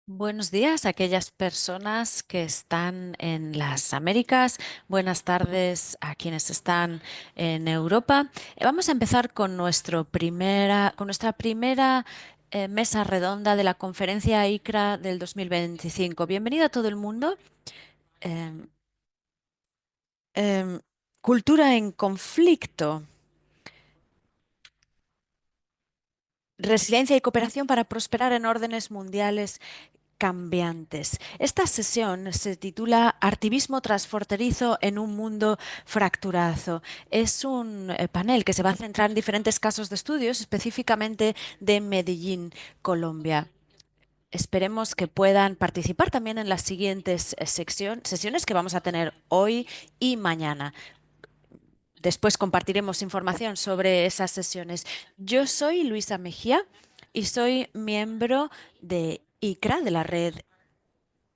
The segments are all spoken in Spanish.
Buenos días a aquellas personas que están en las Américas. Buenas tardes a quienes están en Europa. Vamos a empezar con nuestra primera mesa redonda de la conferencia ICRA del 2025. Bienvenido a todo el mundo. Em, em, Cultura en conflicto. Resiliencia y cooperación para prosperar en órdenes mundiales cambiantes. Esta sesión se titula Artivismo transfronterizo en un mundo fracturado. Es un panel que se va a centrar en diferentes casos de estudios, específicamente de Medellín, Colombia. Esperemos que puedan participar también en las siguientes sesiones que vamos a tener hoy y mañana. Después compartiremos información sobre esas sesiones. Yo soy Luisa Mejía y soy miembro de ICRA, de la red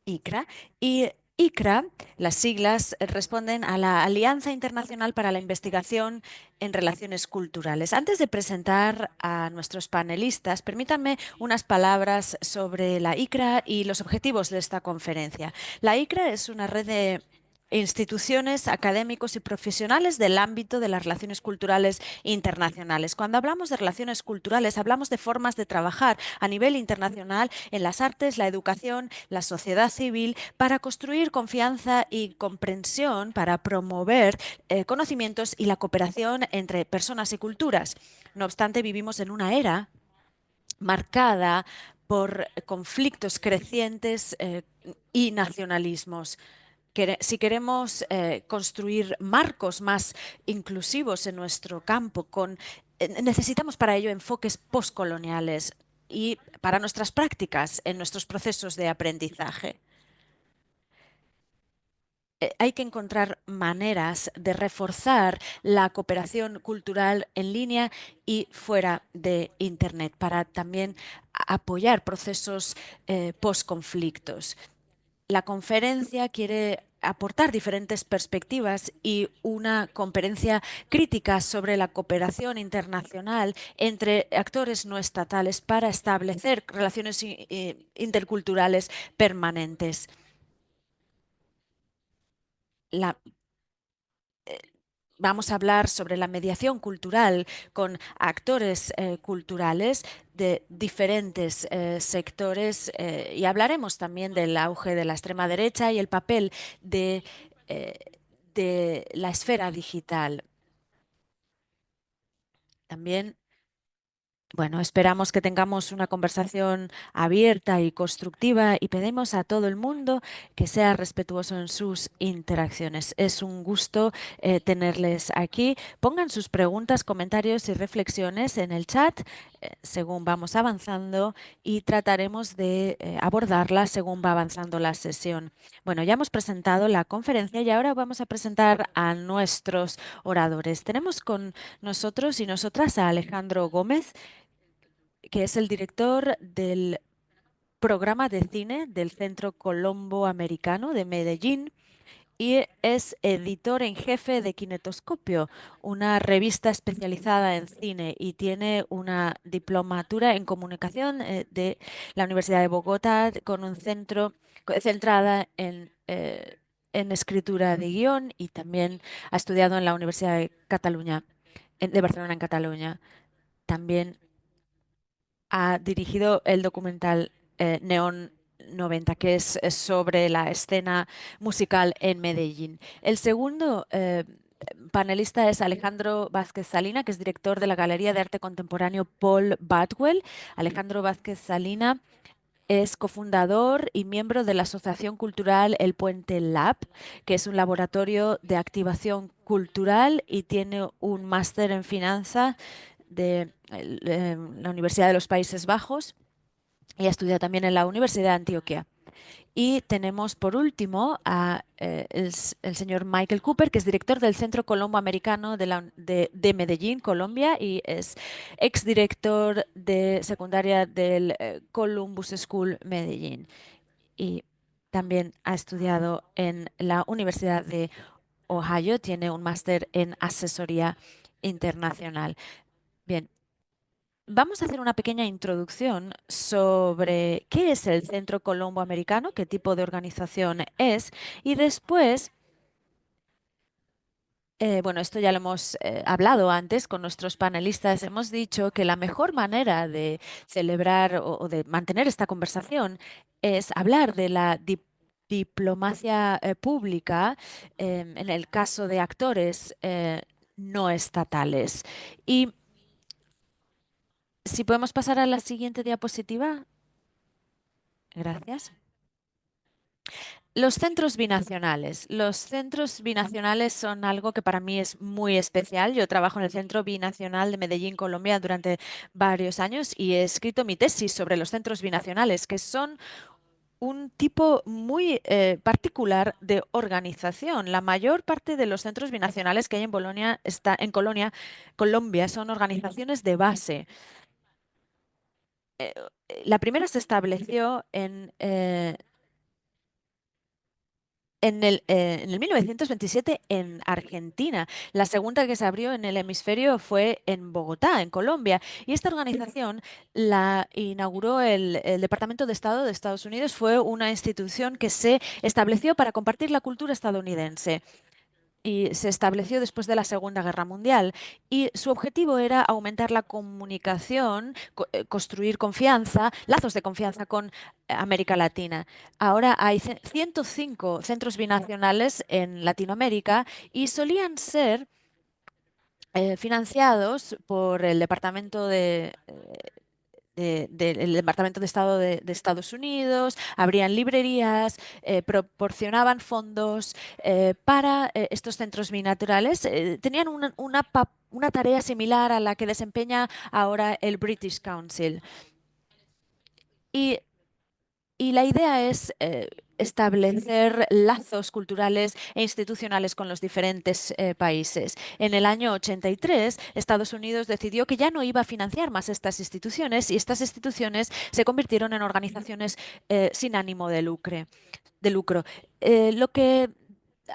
ICRA. Y ICRA, las siglas responden a la Alianza Internacional para la Investigación en Relaciones Culturales. Antes de presentar a nuestros panelistas, permítanme unas palabras sobre la ICRA y los objetivos de esta conferencia. La ICRA es una red de instituciones, académicos y profesionales del ámbito de las relaciones culturales internacionales. Cuando hablamos de relaciones culturales, hablamos de formas de trabajar a nivel internacional en las artes, la educación, la sociedad civil, para construir confianza y comprensión, para promover conocimientos y la cooperación entre personas y culturas. No obstante, vivimos en una era marcada por conflictos crecientes y nacionalismos. Si queremos construir marcos más inclusivos en nuestro campo, necesitamos para ello enfoques postcoloniales y para nuestras prácticas en nuestros procesos de aprendizaje. Hay que encontrar maneras de reforzar la cooperación cultural en línea y fuera de Internet para también apoyar procesos postconflictos. La conferencia quiere aportar diferentes perspectivas y una conferencia crítica sobre la cooperación internacional entre actores no estatales para establecer relaciones interculturales permanentes. La, Vamos a hablar sobre la mediación cultural con actores culturales de diferentes sectores y hablaremos también del auge de la extrema derecha y el papel de, eh, de la esfera digital. También bueno, esperamos que tengamos una conversación abierta y constructiva y pedimos a todo el mundo que sea respetuoso en sus interacciones. Es un gusto tenerles aquí. Pongan sus preguntas, comentarios y reflexiones en el chat según vamos avanzando y trataremos de abordarlas según va avanzando la sesión. Bueno, ya hemos presentado la conferencia y ahora vamos a presentar a nuestros oradores. Tenemos con nosotros y nosotras a Alejandro Gómez, que es el director del programa de cine del Centro Colombo Americano de Medellín y es editor en jefe de Kinetoscopio, una revista especializada en cine, y tiene una diplomatura en comunicación de la Universidad de Bogotá con un centro centrada en escritura de guión, y también ha estudiado en la Universidad de Cataluña, de Barcelona en Cataluña. También ha dirigido el documental Neón 90, que es sobre la escena musical en Medellín. El segundo panelista es Alejandro Vázquez Salina, que es director de la Galería de Arte Contemporáneo Paul Badwell. Alejandro Vázquez Salina es cofundador y miembro de la Asociación Cultural El Puente Lab, que es un laboratorio de activación cultural, y tiene un máster en finanzas de la Universidad de los Países Bajos y ha estudiado también en la Universidad de Antioquia. Y tenemos por último a el señor Michael Cooper, que es director del Centro Colombo Americano de Medellín, Colombia, y es exdirector de secundaria del Columbus School Medellín. Y también ha estudiado en la Universidad de Ohio, tiene un máster en asesoría internacional. Bien, Vamos a hacer una pequeña introducción sobre qué es el Centro Colombo Americano, qué tipo de organización es, y después, bueno, esto ya lo hemos hablado antes con nuestros panelistas, hemos dicho que la mejor manera de celebrar o de mantener esta conversación es hablar de la diplomacia pública en el caso de actores no estatales. Y si podemos pasar a la siguiente diapositiva. Gracias. Los centros binacionales. Los centros binacionales son algo que para mí es muy especial. Yo trabajo en el Centro Binacional de Medellín, Colombia, durante varios años y he escrito mi tesis sobre los centros binacionales, que son un tipo muy particular de organización. La mayor parte de los centros binacionales que hay en Bolonia está en Colombia, son organizaciones de base. La primera se estableció en el 1927 en Argentina. La segunda que se abrió en el hemisferio fue en Bogotá, en Colombia. Y esta organización la inauguró el Departamento de Estado de Estados Unidos. Fue una institución que se estableció para compartir la cultura estadounidense y se estableció después de la Segunda Guerra Mundial. Y su objetivo era aumentar la comunicación, construir confianza, lazos de confianza con América Latina. Ahora hay 105 centros binacionales en Latinoamérica y solían ser financiados por el Departamento del Departamento de Estado de Estados Unidos, abrían librerías, proporcionaban fondos para estos centros binaturales. Tenían una tarea similar a la que desempeña ahora el British Council. Y y la idea es establecer lazos culturales e institucionales con los diferentes países. En el año 83, Estados Unidos decidió que ya no iba a financiar más estas instituciones y estas instituciones se convirtieron en organizaciones sin ánimo de lucro. Lo que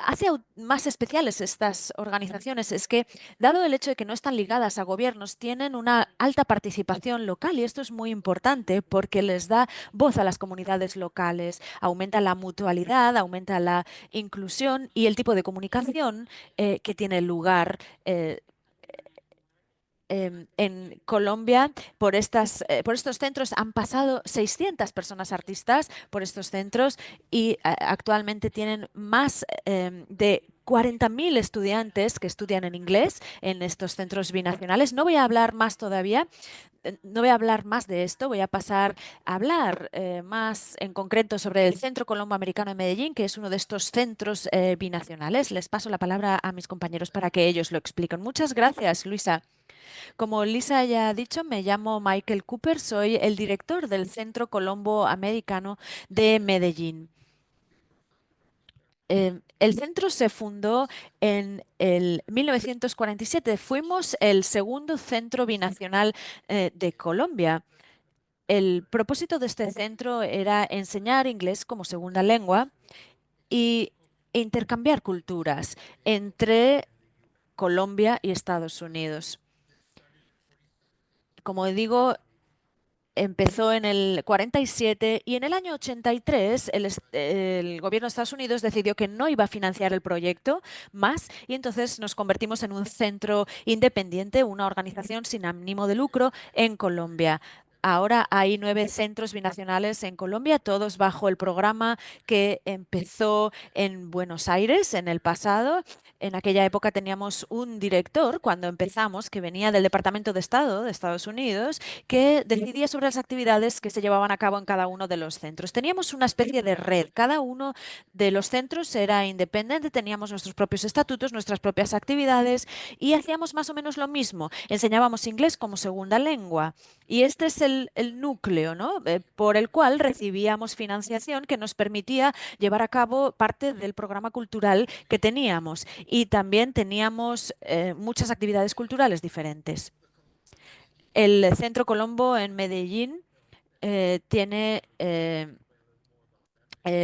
hace más especiales estas organizaciones es que, dado el hecho de que no están ligadas a gobiernos, tienen una alta participación local y esto es muy importante porque les da voz a las comunidades locales, aumenta la mutualidad, aumenta la inclusión y el tipo de comunicación que tiene lugar. En Colombia, por estos centros han pasado 600 personas artistas por estos centros y actualmente tienen más de 40.000 estudiantes que estudian en inglés en estos centros binacionales. No voy a hablar más todavía, no voy a hablar más de esto, voy a pasar a hablar más en concreto sobre el Centro Colombo Americano de Medellín, que es uno de estos centros binacionales. Les paso la palabra a mis compañeros para que ellos lo expliquen. Muchas gracias, Luisa. Como Lisa ya ha dicho, me llamo Michael Cooper, soy el director del Centro Colombo Americano de Medellín. El centro se fundó en el 1947. Fuimos el segundo centro binacional de Colombia. El propósito de este centro era enseñar inglés como segunda lengua y intercambiar culturas entre Colombia y Estados Unidos. Como digo, empezó en el 47 y en el año 83 el gobierno de Estados Unidos decidió que no iba a financiar el proyecto más y entonces nos convertimos en un centro independiente, una organización sin ánimo de lucro en Colombia. Ahora hay 9 centros binacionales en Colombia, todos bajo el programa que empezó en Buenos Aires en el pasado. En aquella época teníamos un director cuando empezamos que venía del Departamento de Estado de Estados Unidos que decidía sobre las actividades que se llevaban a cabo en cada uno de los centros. Teníamos una especie de red. Cada uno de los centros era independiente, teníamos nuestros propios estatutos, nuestras propias actividades y hacíamos más o menos lo mismo. Enseñábamos inglés como segunda lengua. Y este es el núcleo, ¿no? Por el cual recibíamos financiación que nos permitía llevar a cabo parte del programa cultural que teníamos. Y también teníamos muchas actividades culturales diferentes. El Centro Colombo en Medellín tiene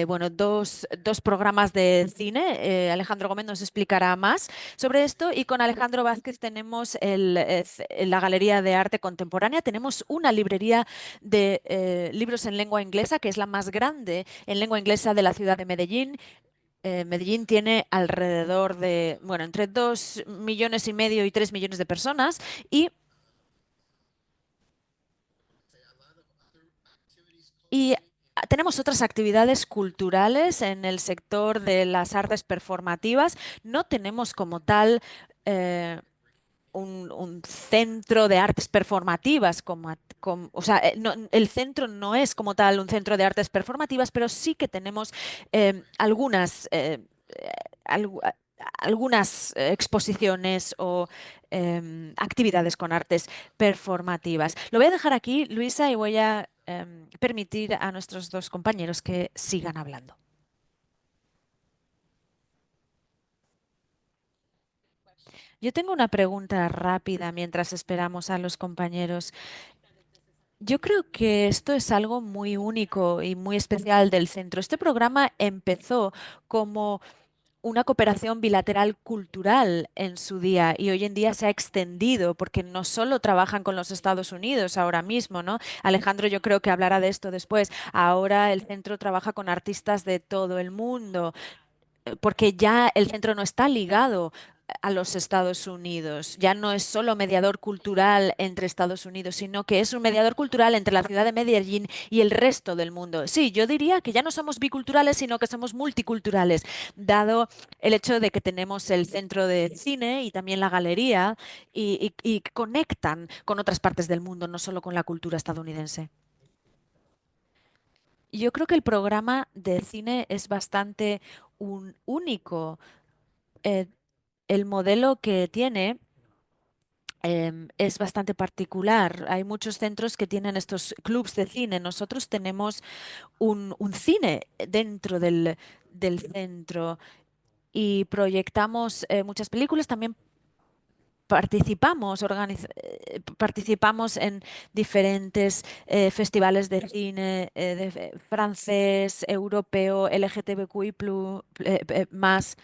bueno, dos programas de cine. Alejandro Gómez nos explicará más sobre esto y con Alejandro Vázquez tenemos la Galería de Arte Contemporánea. Tenemos una librería de libros en lengua inglesa, que es la más grande en lengua inglesa de la ciudad de Medellín. Medellín tiene alrededor de, bueno, entre 2,5 millones y 3 millones de personas y Y tenemos otras actividades culturales en el sector de las artes performativas. No tenemos como tal eh, un centro de artes performativas, o sea, el centro no es como tal un centro de artes performativas, pero sí que tenemos algunas, algu- a- algunas exposiciones o actividades con artes performativas. Lo voy a dejar aquí, Luisa, y voy a permitir a nuestros dos compañeros que sigan hablando. Yo tengo una pregunta rápida mientras esperamos a los compañeros. Yo creo que esto es algo muy único y muy especial del centro. Este programa empezó como una cooperación bilateral cultural en su día y hoy en día se ha extendido porque no solo trabajan con los Estados Unidos ahora mismo, ¿no? Alejandro, yo creo que hablará de esto después. Ahora el centro trabaja con artistas de todo el mundo porque ya el centro no está ligado a los Estados Unidos, ya no es solo mediador cultural entre Estados Unidos, sino que es un mediador cultural entre la ciudad de Medellín y el resto del mundo. Sí, yo diría que ya no somos biculturales, sino que somos multiculturales, dado el hecho de que tenemos el centro de cine y también la galería y conectan con otras partes del mundo, no solo con la cultura estadounidense. Yo creo que el programa de cine es bastante único. Eh, el modelo que tiene es bastante particular. Hay muchos centros que tienen estos clubs de cine. Nosotros tenemos un cine dentro del centro y proyectamos muchas películas. También participamos en diferentes festivales de cine francés, europeo, LGTBQI+, más.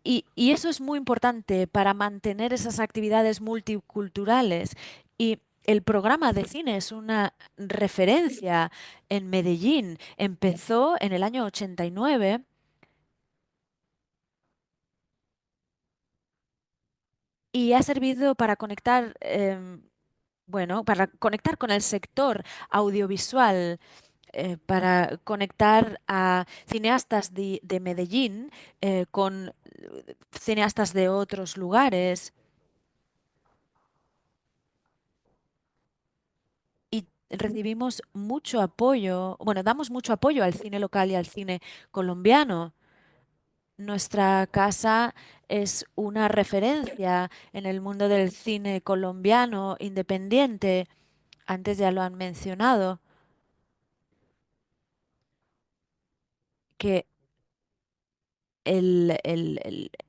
Y eso es muy importante para mantener esas actividades multiculturales. Y el programa de cine es una referencia en Medellín. Empezó en el año 89 y ha servido para conectar, bueno, para conectar con el sector audiovisual, para conectar a cineastas de Medellín con cineastas de otros lugares. Y recibimos mucho apoyo, bueno, damos mucho apoyo al cine local y al cine colombiano. Nuestra casa es una referencia en el mundo del cine colombiano independiente. Antes ya lo han mencionado, que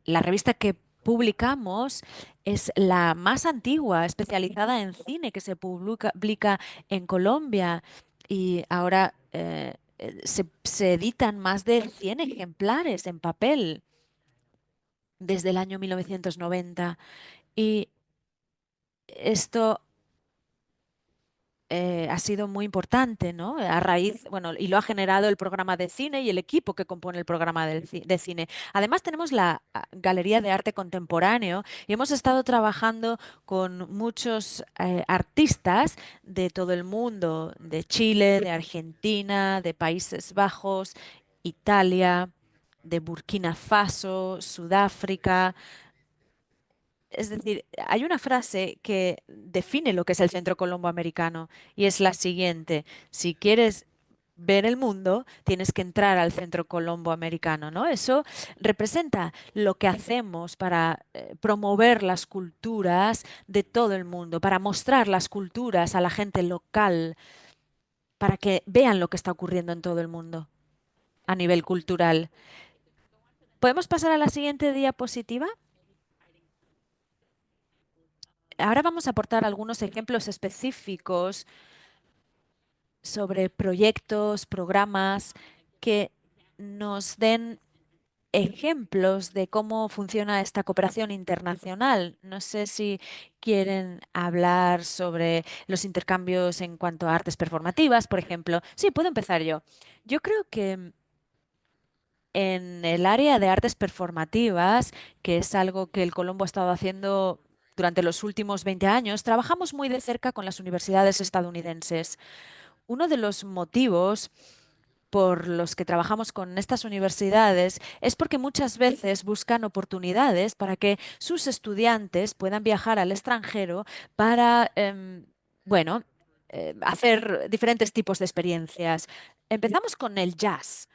la revista que publicamos es la más antigua especializada en cine que se publica en Colombia y ahora se editan más de 100 ejemplares en papel desde el año 1990 y esto ha sido muy importante, ¿no? A raíz, bueno, y lo ha generado el programa de cine y el equipo que compone el programa de cine. Además, tenemos la Galería de Arte Contemporáneo y hemos estado trabajando con muchos artistas de todo el mundo, de Chile, de Argentina, de Países Bajos, Italia, de Burkina Faso, Sudáfrica. Es decir, hay una frase que define lo que es el Centro Colombo Americano y es la siguiente: si quieres ver el mundo, tienes que entrar al Centro Colombo Americano, ¿no? Eso representa lo que hacemos para promover las culturas de todo el mundo, para mostrar las culturas a la gente local, para que vean lo que está ocurriendo en todo el mundo a nivel cultural. ¿Podemos pasar a la siguiente diapositiva? Ahora vamos a aportar algunos ejemplos específicos sobre proyectos, programas que nos den ejemplos de cómo funciona esta cooperación internacional. No sé si quieren hablar sobre los intercambios en cuanto a artes performativas, por ejemplo. Sí, puedo empezar yo. Yo creo que en el área de artes performativas, que es algo que el Colombo ha estado haciendo durante los últimos 20 años, trabajamos muy de cerca con las universidades estadounidenses. Uno de los motivos por los que trabajamos con estas universidades es porque muchas veces buscan oportunidades para que sus estudiantes puedan viajar al extranjero para, bueno, hacer diferentes tipos de experiencias. Empezamos con el jazz,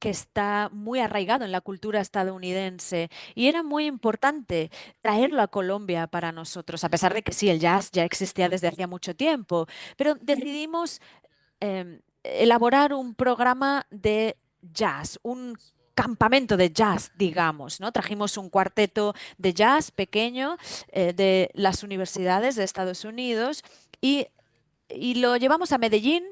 que está muy arraigado en la cultura estadounidense y era muy importante traerlo a Colombia para nosotros, a pesar de que sí, el jazz ya existía desde hacía mucho tiempo, pero decidimos elaborar un programa de jazz, un campamento de jazz, digamos, ¿no? Trajimos un cuarteto de jazz pequeño de las universidades de Estados Unidos y, y lo llevamos a Medellín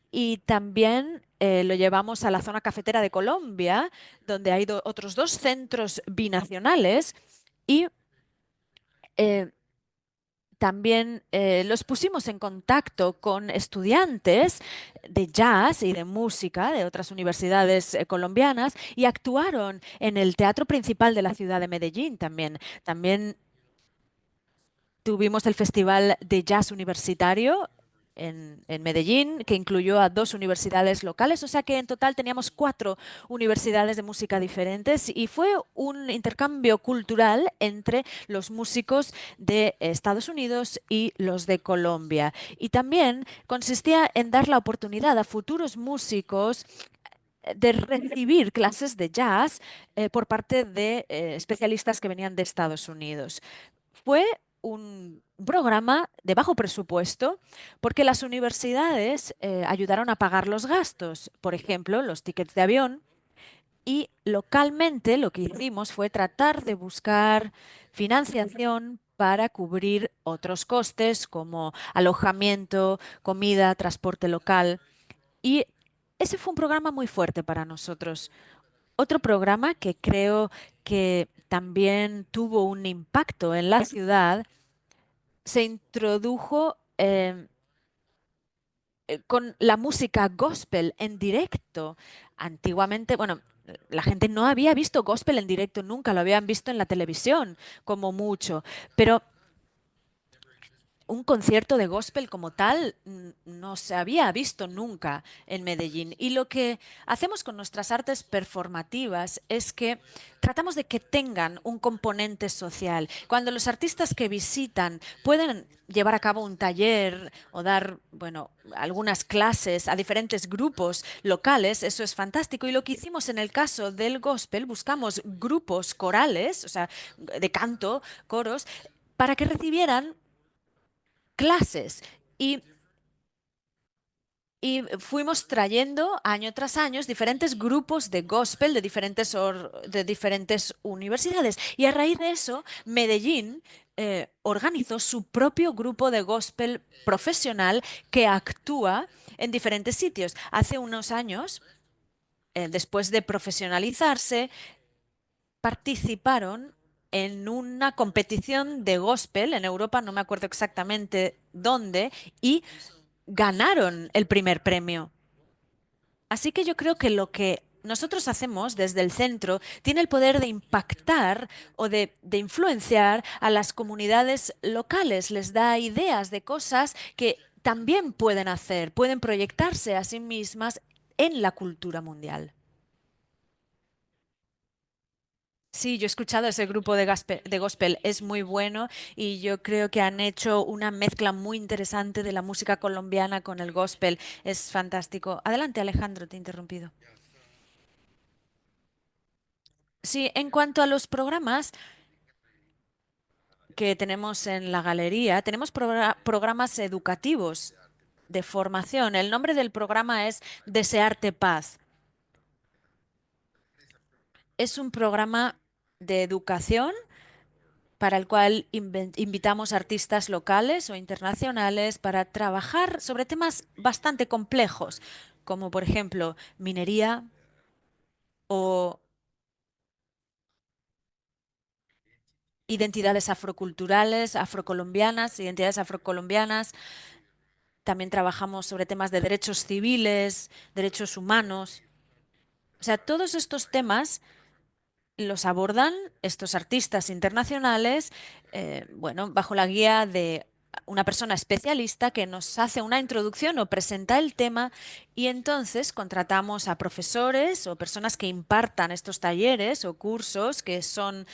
y también lo llevamos a la zona cafetera de Colombia, donde hay otros dos centros binacionales y eh, también los pusimos en contacto con estudiantes de jazz y de música de otras universidades colombianas y actuaron en el Teatro Principal de la ciudad de Medellín también. También tuvimos el Festival de Jazz Universitario en Medellín, que incluyó a dos universidades locales, o sea que en total teníamos cuatro universidades de música diferentes y fue un intercambio cultural entre los músicos de Estados Unidos y los de Colombia. Y también consistía en dar la oportunidad a futuros músicos de recibir clases de jazz por parte de especialistas que venían de Estados Unidos. Fue un programa de bajo presupuesto porque las universidades ayudaron a pagar los gastos, por ejemplo, los tickets de avión, y localmente lo que hicimos fue tratar de buscar financiación para cubrir otros costes como alojamiento, comida, transporte local. Y ese fue un programa muy fuerte para nosotros. Otro programa que creo que también tuvo un impacto en la ciudad se introdujo con la música gospel en directo. Antiguamente, bueno, la gente no había visto gospel en directo nunca, lo habían visto en la televisión como mucho, pero un concierto de gospel como tal no se había visto nunca en Medellín. Y lo que hacemos con nuestras artes performativas es que tratamos de que tengan un componente social. Cuando los artistas que visitan pueden llevar a cabo un taller o dar, bueno, algunas clases a diferentes grupos locales, eso es fantástico. Y lo que hicimos en el caso del gospel, buscamos grupos corales, o sea, de canto, coros, para que recibieran clases y, y fuimos trayendo año tras año diferentes grupos de gospel de diferentes universidades. Y a raíz de eso, Medellín organizó su propio grupo de gospel profesional que actúa en diferentes sitios. Hace unos años, después de profesionalizarse, participaron en una competición de gospel en Europa, no me acuerdo exactamente dónde, y ganaron el primer premio. Así que yo creo que lo que nosotros hacemos desde el centro tiene el poder de impactar o de influenciar a las comunidades locales, les da ideas de cosas que también pueden hacer, pueden proyectarse a sí mismas en la cultura mundial. Sí, yo he escuchado ese grupo de gospel, es muy bueno y yo creo que han hecho una mezcla muy interesante de la música colombiana con el gospel. Es fantástico. Adelante, Alejandro, te he interrumpido. Sí, en cuanto a los programas que tenemos en la galería, tenemos programas educativos de formación. El nombre del programa es Desearte Paz. Es un programa de educación para el cual invitamos artistas locales o internacionales para trabajar sobre temas bastante complejos, como por ejemplo minería. o identidades afroculturales, afrocolombianas, identidades afrocolombianas. También trabajamos sobre temas de derechos civiles, derechos humanos. O sea, todos estos temas los abordan estos artistas internacionales, bueno, bajo la guía de una persona especialista que nos hace una introducción o presenta el tema, y entonces contratamos a profesores o personas que impartan estos talleres o cursos que son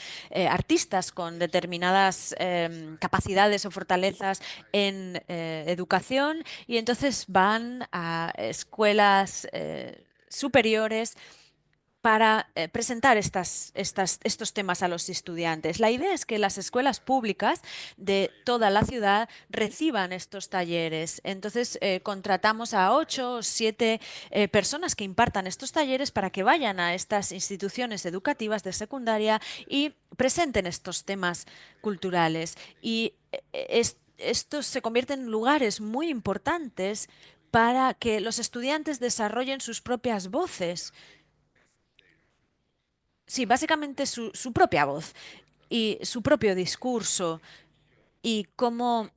artistas con determinadas capacidades o fortalezas en educación, y entonces van a escuelas superiores para presentar estos temas a los estudiantes. La idea es que las escuelas públicas de toda la ciudad reciban estos talleres. Entonces, contratamos a 8 o 7 personas que impartan estos talleres para que vayan a estas instituciones educativas de secundaria y presenten estos temas culturales. Y estos se convierten en lugares muy importantes para que los estudiantes desarrollen sus propias voces. Sí, básicamente su propia voz y su propio discurso, y cómo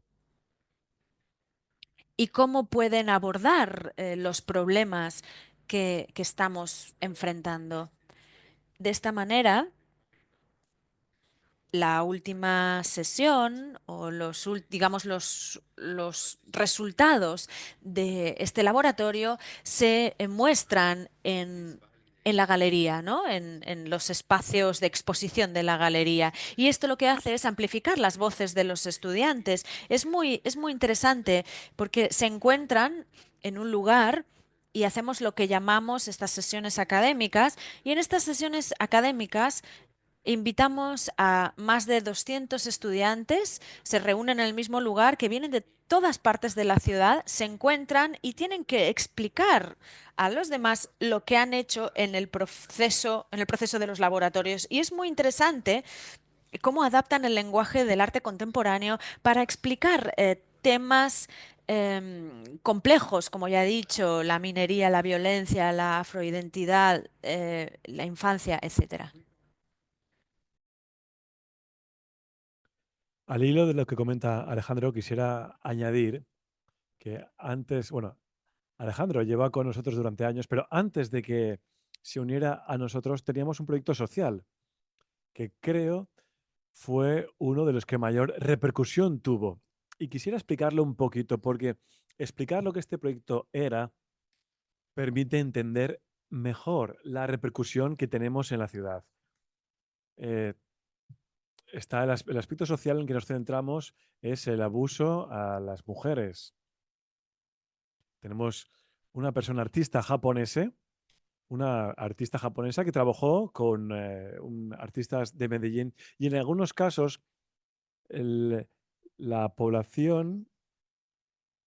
pueden abordar los problemas que estamos enfrentando. De esta manera, la última sesión o digamos los resultados de este laboratorio se muestran en la galería, ¿no? En los espacios de exposición de la galería. Y esto lo que hace es amplificar las voces de los estudiantes. Es muy interesante porque se encuentran en un lugar y hacemos lo que llamamos estas sesiones académicas. Y en estas sesiones académicas invitamos a más de 200 estudiantes, se reúnen en el mismo lugar, que vienen de todas partes de la ciudad, se encuentran y tienen que explicar a los demás lo que han hecho en el proceso de los laboratorios. Y es muy interesante cómo adaptan el lenguaje del arte contemporáneo para explicar temas complejos, como ya he dicho, la minería, la violencia, la afroidentidad, la infancia, etcétera. Al hilo de lo que comenta Alejandro, quisiera añadir que antes, bueno, Alejandro lleva con nosotros durante años, pero antes de que se uniera a nosotros teníamos un proyecto social que creo fue uno de los que mayor repercusión tuvo. Y quisiera explicarlo un poquito, porque explicar lo que este proyecto era permite entender mejor la repercusión que tenemos en la ciudad. Eh, Está el aspecto social en que nos centramos, es el abuso a las mujeres. Tenemos una persona artista japonesa, una artista japonesa que trabajó con artistas de Medellín, y en algunos casos el- la población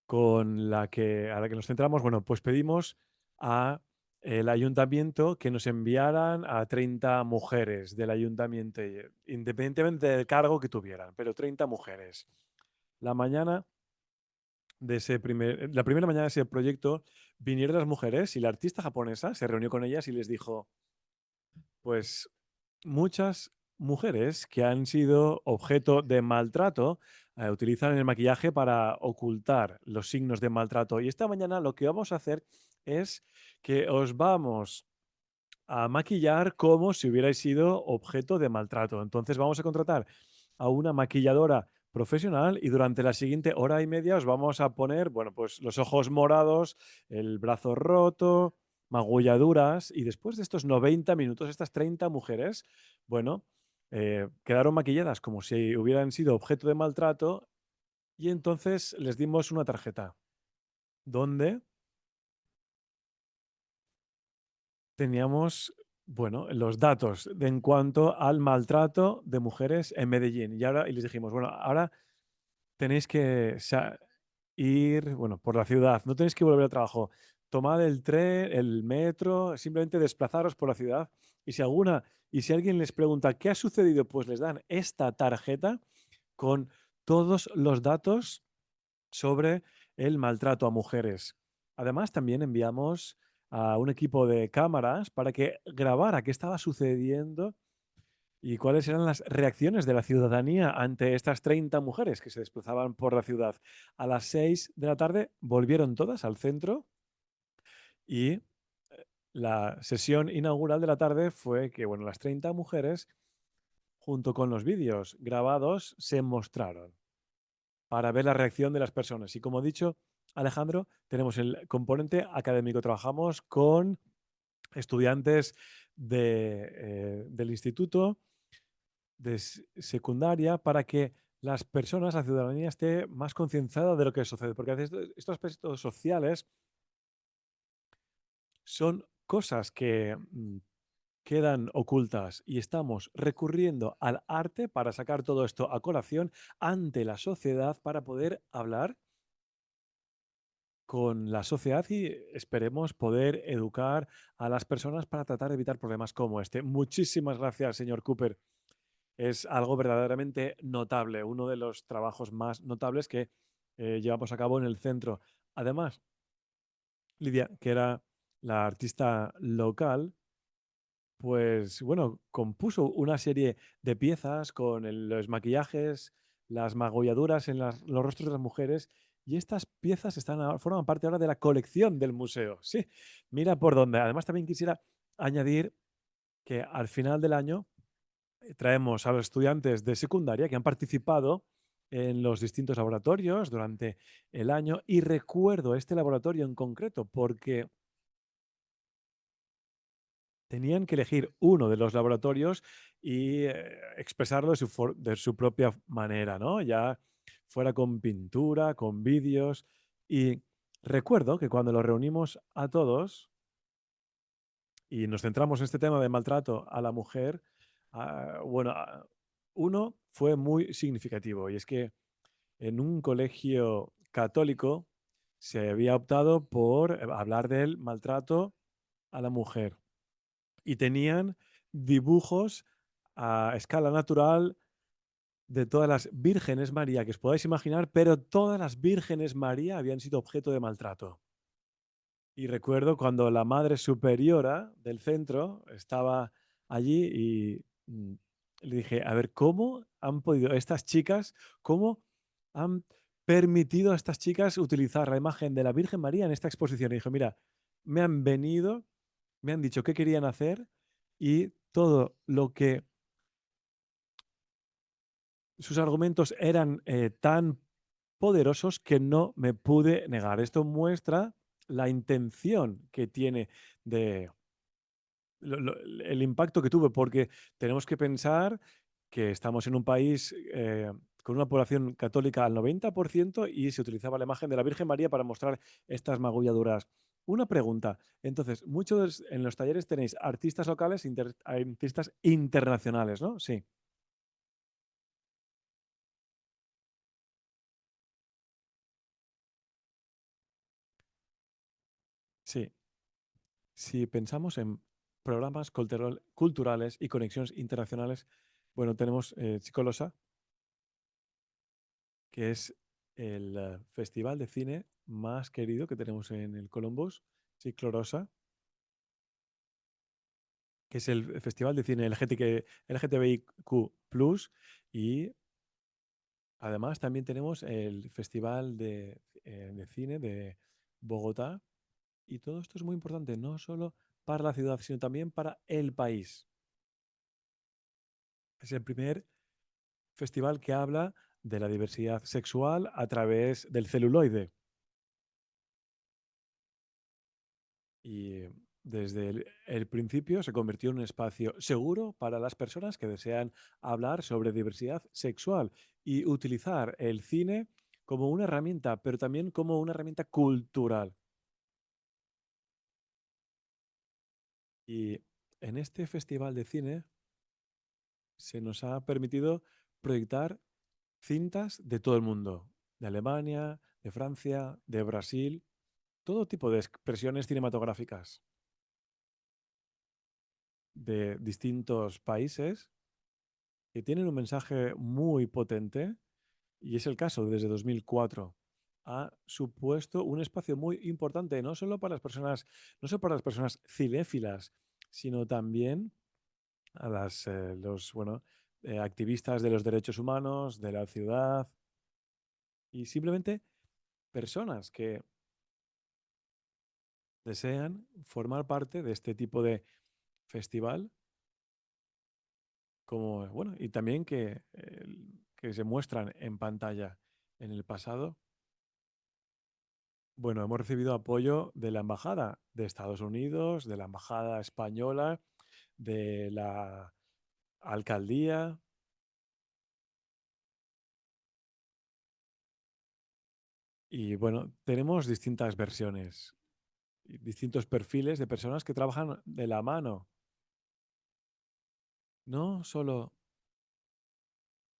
a la que nos centramos, bueno, pues pedimos a el ayuntamiento que nos enviaran a 30 mujeres del ayuntamiento, independientemente del cargo que tuvieran, pero 30 mujeres. La mañana la primera mañana de ese proyecto vinieron las mujeres y la artista japonesa se reunió con ellas y les dijo, pues muchas mujeres que han sido objeto de maltrato utilizan el maquillaje para ocultar los signos de maltrato. Y esta mañana lo que vamos a hacer es que os vamos a maquillar como si hubierais sido objeto de maltrato. Entonces vamos a contratar a una maquilladora profesional y durante la siguiente hora y media os vamos a poner, bueno, pues los ojos morados, el brazo roto, magulladuras, y después de estos 90 minutos, estas 30 mujeres, bueno, quedaron maquilladas como si hubieran sido objeto de maltrato, y entonces les dimos una tarjeta donde teníamos, bueno, los datos en cuanto al maltrato de mujeres en Medellín. Y les dijimos, bueno, ahora tenéis que ir, bueno, por la ciudad, no tenéis que volver al trabajo. Tomad el tren, el metro, simplemente desplazaros por la ciudad. Y si alguien les pregunta qué ha sucedido, pues les dan esta tarjeta con todos los datos sobre el maltrato a mujeres. Además, también enviamos a un equipo de cámaras para que grabara qué estaba sucediendo y cuáles eran las reacciones de la ciudadanía ante estas 30 mujeres que se desplazaban por la ciudad. A las 6 de la tarde volvieron todas al centro y la sesión inaugural de la tarde fue que, bueno, las 30 mujeres, junto con los vídeos grabados, se mostraron para ver la reacción de las personas. Y como he dicho, Alejandro, tenemos el componente académico. Trabajamos con estudiantes del instituto, de secundaria, para que las personas, la ciudadanía, esté más concienciada de lo que sucede. Porque a veces estos aspectos sociales son cosas que quedan ocultas y estamos recurriendo al arte para sacar todo esto a colación ante la sociedad para poder hablar con la sociedad y esperemos poder educar a las personas para tratar de evitar problemas como este. Muchísimas gracias, señor Cooper. Es algo verdaderamente notable, uno de los trabajos más notables que llevamos a cabo en el centro. Además, Lidia, que era la artista local, pues bueno, compuso una serie de piezas con los maquillajes, las magulladuras en los rostros de las mujeres y estas piezas forman parte ahora de la colección del museo. Sí, mira por dónde. Además, también quisiera añadir que al final del año traemos a los estudiantes de secundaria que han participado en los distintos laboratorios durante el año y recuerdo este laboratorio en concreto porque tenían que elegir uno de los laboratorios y expresarlo de su propia manera, ¿no? Ya fuera con pintura, con vídeos. Y recuerdo que cuando los reunimos a todos y nos centramos en este tema de maltrato a la mujer, bueno, uno fue muy significativo y es que en un colegio católico se había optado por hablar del maltrato a la mujer y tenían dibujos a escala natural de todas las vírgenes María que os podáis imaginar, pero todas las vírgenes María habían sido objeto de maltrato. Y recuerdo cuando la madre superiora del centro estaba allí y le dije, a ver, ¿cómo han podido estas chicas, cómo han permitido a estas chicas utilizar la imagen de la Virgen María en esta exposición? Y dije, mira, me han venido, me han dicho qué querían hacer y todo lo que sus argumentos eran tan poderosos que no me pude negar. Esto muestra la intención que tiene de el impacto que tuvo, porque tenemos que pensar que estamos en un país con una población católica al 90% y se utilizaba la imagen de la Virgen María para mostrar estas magulladuras. Una pregunta, entonces, muchos en los talleres tenéis artistas locales, artistas internacionales, ¿no? Sí, sí. Si pensamos en programas culturales y conexiones internacionales, bueno, tenemos Chicolosa, que es el festival de cine más querido que tenemos en el Columbus, Chiclorosa, que es el festival de cine LGTBIQ+, y además también tenemos el Festival de Cine de Bogotá, y todo esto es muy importante, no solo para la ciudad, sino también para el país. Es el primer festival que habla de la diversidad sexual a través del celuloide. Y desde el principio se convirtió en un espacio seguro para las personas que desean hablar sobre diversidad sexual y utilizar el cine como una herramienta, pero también como una herramienta cultural. Y en este festival de cine se nos ha permitido proyectar cintas de todo el mundo, de Alemania, de Francia, de Brasil, todo tipo de expresiones cinematográficas de distintos países que tienen un mensaje muy potente y es el caso desde 2004. ha supuesto un espacio muy importante, no solo para las personas, no solo para las personas cinéfilas, sino también a los bueno, activistas de los derechos humanos, de la ciudad y simplemente personas que desean formar parte de este tipo de festival, como, bueno, y también que se muestran en pantalla en el pasado. Bueno, hemos recibido apoyo de la Embajada de Estados Unidos, de la Embajada Española, de la Alcaldía y, bueno, tenemos distintas versiones y distintos perfiles de personas que trabajan de la mano, no solo,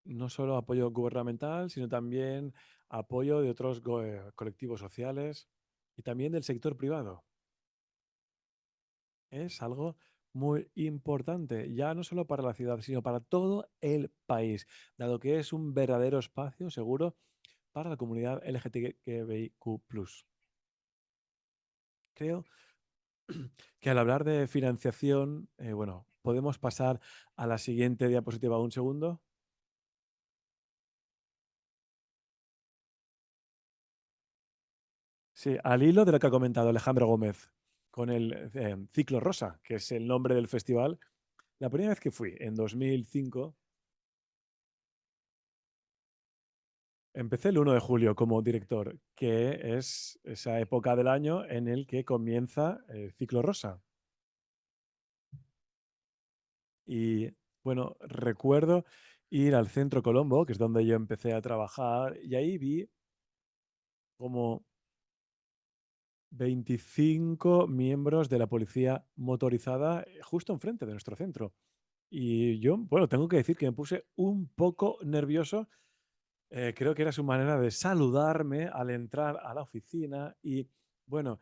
no solo apoyo gubernamental, sino también apoyo de otros colectivos sociales y también del sector privado. Es algo muy importante, ya no solo para la ciudad, sino para todo el país, dado que es un verdadero espacio seguro para la comunidad LGTBIQ+. Creo que al hablar de financiación, bueno, podemos pasar a la siguiente diapositiva un segundo. Sí, al hilo de lo que ha comentado Alejandro Gómez con el Ciclo Rosa, que es el nombre del festival. La primera vez que fui, en 2005, empecé el 1 de julio como director, que es esa época del año en el que comienza el Ciclo Rosa. Y bueno, recuerdo ir al Centro Colombo, que es donde yo empecé a trabajar, y ahí vi como 25 miembros de la policía motorizada justo enfrente de nuestro centro. Y yo, bueno, tengo que decir que me puse un poco nervioso. Creo que era su manera de saludarme al entrar a la oficina y, bueno,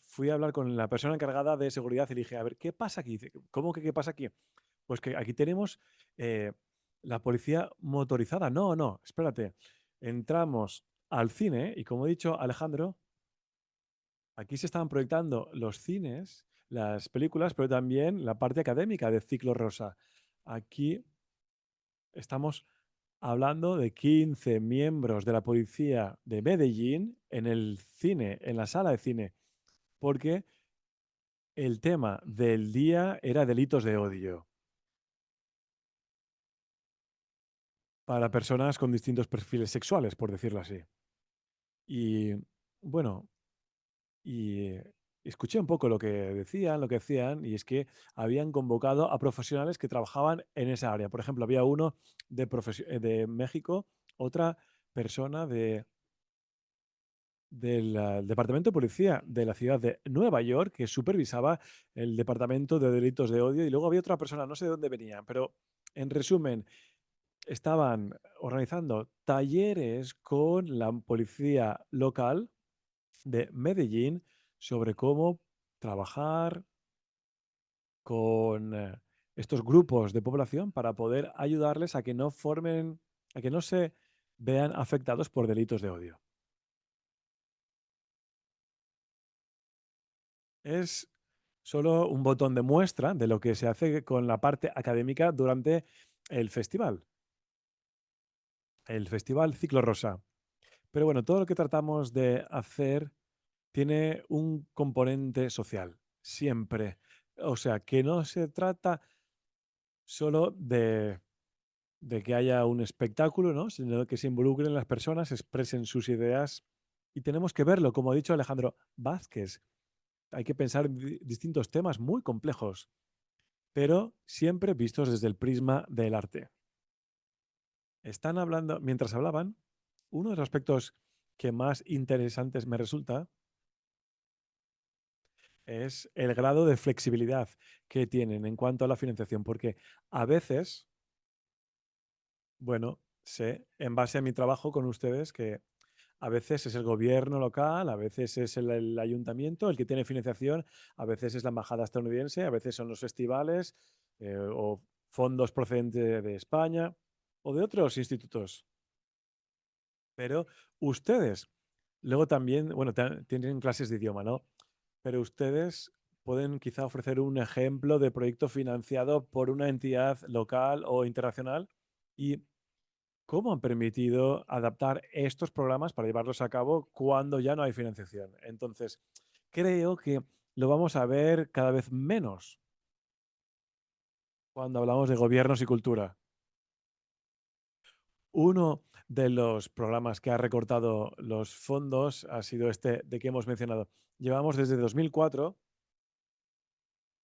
fui a hablar con la persona encargada de seguridad y le dije, a ver, ¿qué pasa aquí? Dice, ¿cómo que qué pasa aquí? Pues que aquí tenemos eh, la policía motorizada. No, no, espérate. Entramos al cine y, como he dicho Alejandro, aquí se estaban proyectando los cines, las películas, pero también la parte académica de Ciclo Rosa. Aquí estamos hablando de 15 miembros de la policía de Medellín en el cine, en la sala de cine, porque el tema del día era delitos de odio para personas con distintos perfiles sexuales, por decirlo así. Y bueno, y escuché un poco lo que decían, y es que habían convocado a profesionales que trabajaban en esa área. Por ejemplo, había uno de México, otra persona del Departamento de Policía de la ciudad de Nueva York, que supervisaba el Departamento de Delitos de Odio, y luego había otra persona, no sé de dónde venían, pero en resumen, estaban organizando talleres con la policía local de Medellín sobre cómo trabajar con estos grupos de población para poder ayudarles a que no formen, a que no se vean afectados por delitos de odio. Es solo un botón de muestra de lo que se hace con la parte académica durante el festival Ciclo Rosa. Pero bueno, todo lo que tratamos de hacer tiene un componente social, siempre. O sea, que no se trata solo de que haya un espectáculo, ¿no? Sino que se involucren las personas, expresen sus ideas y tenemos que verlo, como ha dicho Alejandro Vázquez. Hay que pensar en distintos temas muy complejos, pero siempre vistos desde el prisma del arte. Están hablando, mientras hablaban, uno de los aspectos que más interesantes me resulta es el grado de flexibilidad que tienen en cuanto a la financiación, porque a veces, bueno, sé, en base a mi trabajo con ustedes, que a veces es el gobierno local, a veces es el ayuntamiento el que tiene financiación, a veces es la embajada estadounidense, a veces son los festivales o fondos procedentes de España o de otros institutos. Pero ustedes Luego también, bueno, tienen clases de idioma, ¿no? Pero ustedes pueden quizá ofrecer un ejemplo de proyecto financiado por una entidad local o internacional y cómo han permitido adaptar estos programas para llevarlos a cabo cuando ya no hay financiación. Entonces, creo que lo vamos a ver cada vez menos cuando hablamos de gobiernos y cultura. Uno de los programas que ha recortado los fondos ha sido este de que hemos mencionado. Llevamos desde 2004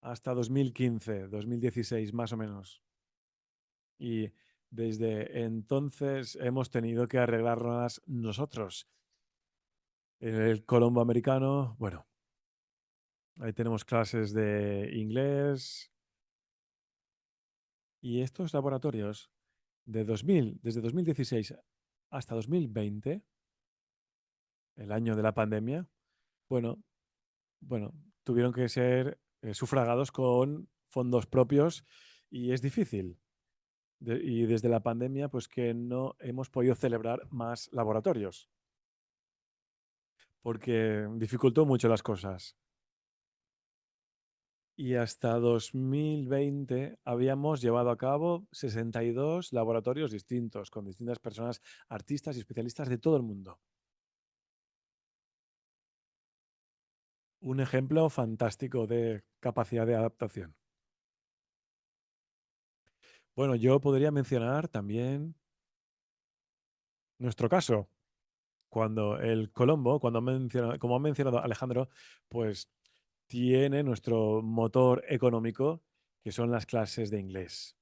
hasta 2015, 2016 más o menos. Y desde entonces hemos tenido que arreglarlas nosotros. En el Colombo americano, bueno, ahí tenemos clases de inglés y estos laboratorios desde 2016 hasta 2020, el año de la pandemia, bueno, bueno, tuvieron que ser sufragados con fondos propios y es difícil. Y desde la pandemia, pues que no hemos podido celebrar más laboratorios, porque dificultó mucho las cosas. Y hasta 2020 habíamos llevado a cabo 62 laboratorios distintos, con distintas personas, artistas y especialistas de todo el mundo. Un ejemplo fantástico de capacidad de adaptación. Bueno, yo podría mencionar también nuestro caso, cuando el Colombo, como ha mencionado Alejandro, pues tiene nuestro motor económico, que son las clases de inglés.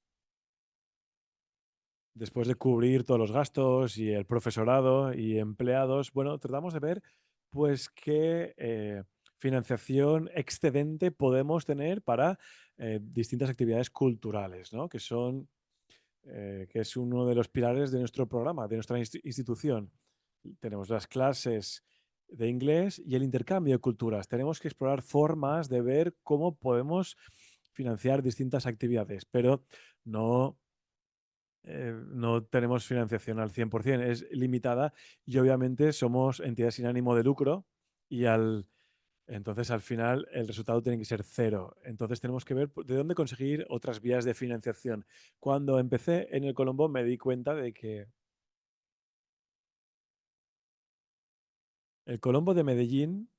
Después de cubrir todos los gastos y el profesorado y empleados, bueno, tratamos de ver pues qué financiación excedente podemos tener para distintas actividades culturales, ¿no? Que es uno de los pilares de nuestro programa, de nuestra institución. Tenemos las clases de inglés y el intercambio de culturas. Tenemos que explorar formas de ver cómo podemos financiar distintas actividades, pero no no tenemos financiación al 100%, es limitada y obviamente somos entidades sin ánimo de lucro y entonces al final el resultado tiene que ser cero. Entonces tenemos que ver de dónde conseguir otras vías de financiación. Cuando empecé en el Colombo me di cuenta de que el Colombo de Medellín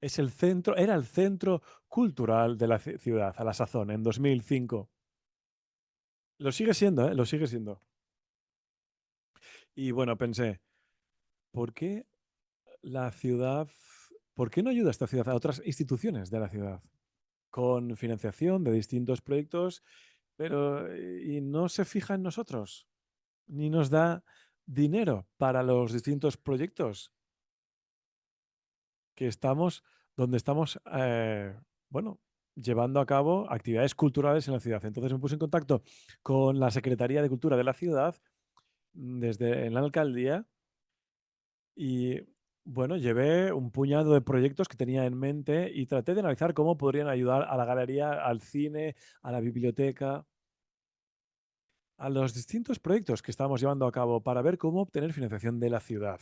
era el centro cultural de la ciudad a la sazón en 2005. Lo sigue siendo, ¿eh? Lo sigue siendo. Y bueno, pensé, ¿por qué la ciudad, ¿por qué no ayuda esta ciudad a otras instituciones de la ciudad? Con financiación de distintos proyectos, pero y no se fija en nosotros, ni nos da dinero para los distintos proyectos que estamos, donde estamos, bueno, llevando a cabo actividades culturales en la ciudad. Entonces me puse en contacto con la Secretaría de Cultura de la ciudad, desde en la alcaldía, y bueno, llevé un puñado de proyectos que tenía en mente y traté de analizar cómo podrían ayudar a la galería, al cine, a la biblioteca, a los distintos proyectos que estábamos llevando a cabo para ver cómo obtener financiación de la ciudad.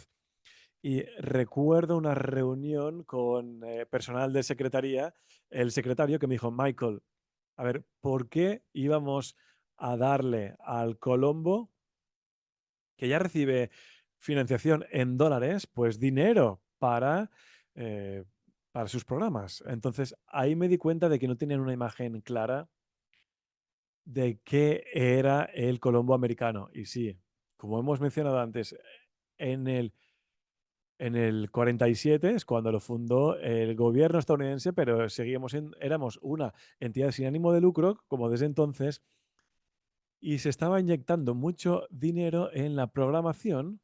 Y recuerdo una reunión con personal de secretaría, el secretario que me dijo, Michael, a ver, ¿por qué íbamos a darle al Colombo, que ya recibe financiación en dólares, pues dinero eh, para sus programas? Entonces ahí me di cuenta de que no tenían una imagen clara de qué era el Colombo americano. Y sí, como hemos mencionado antes, en el, en el 47 es cuando lo fundó el gobierno estadounidense, pero éramos una entidad sin ánimo de lucro, como desde entonces, y se estaba inyectando mucho dinero en la programación,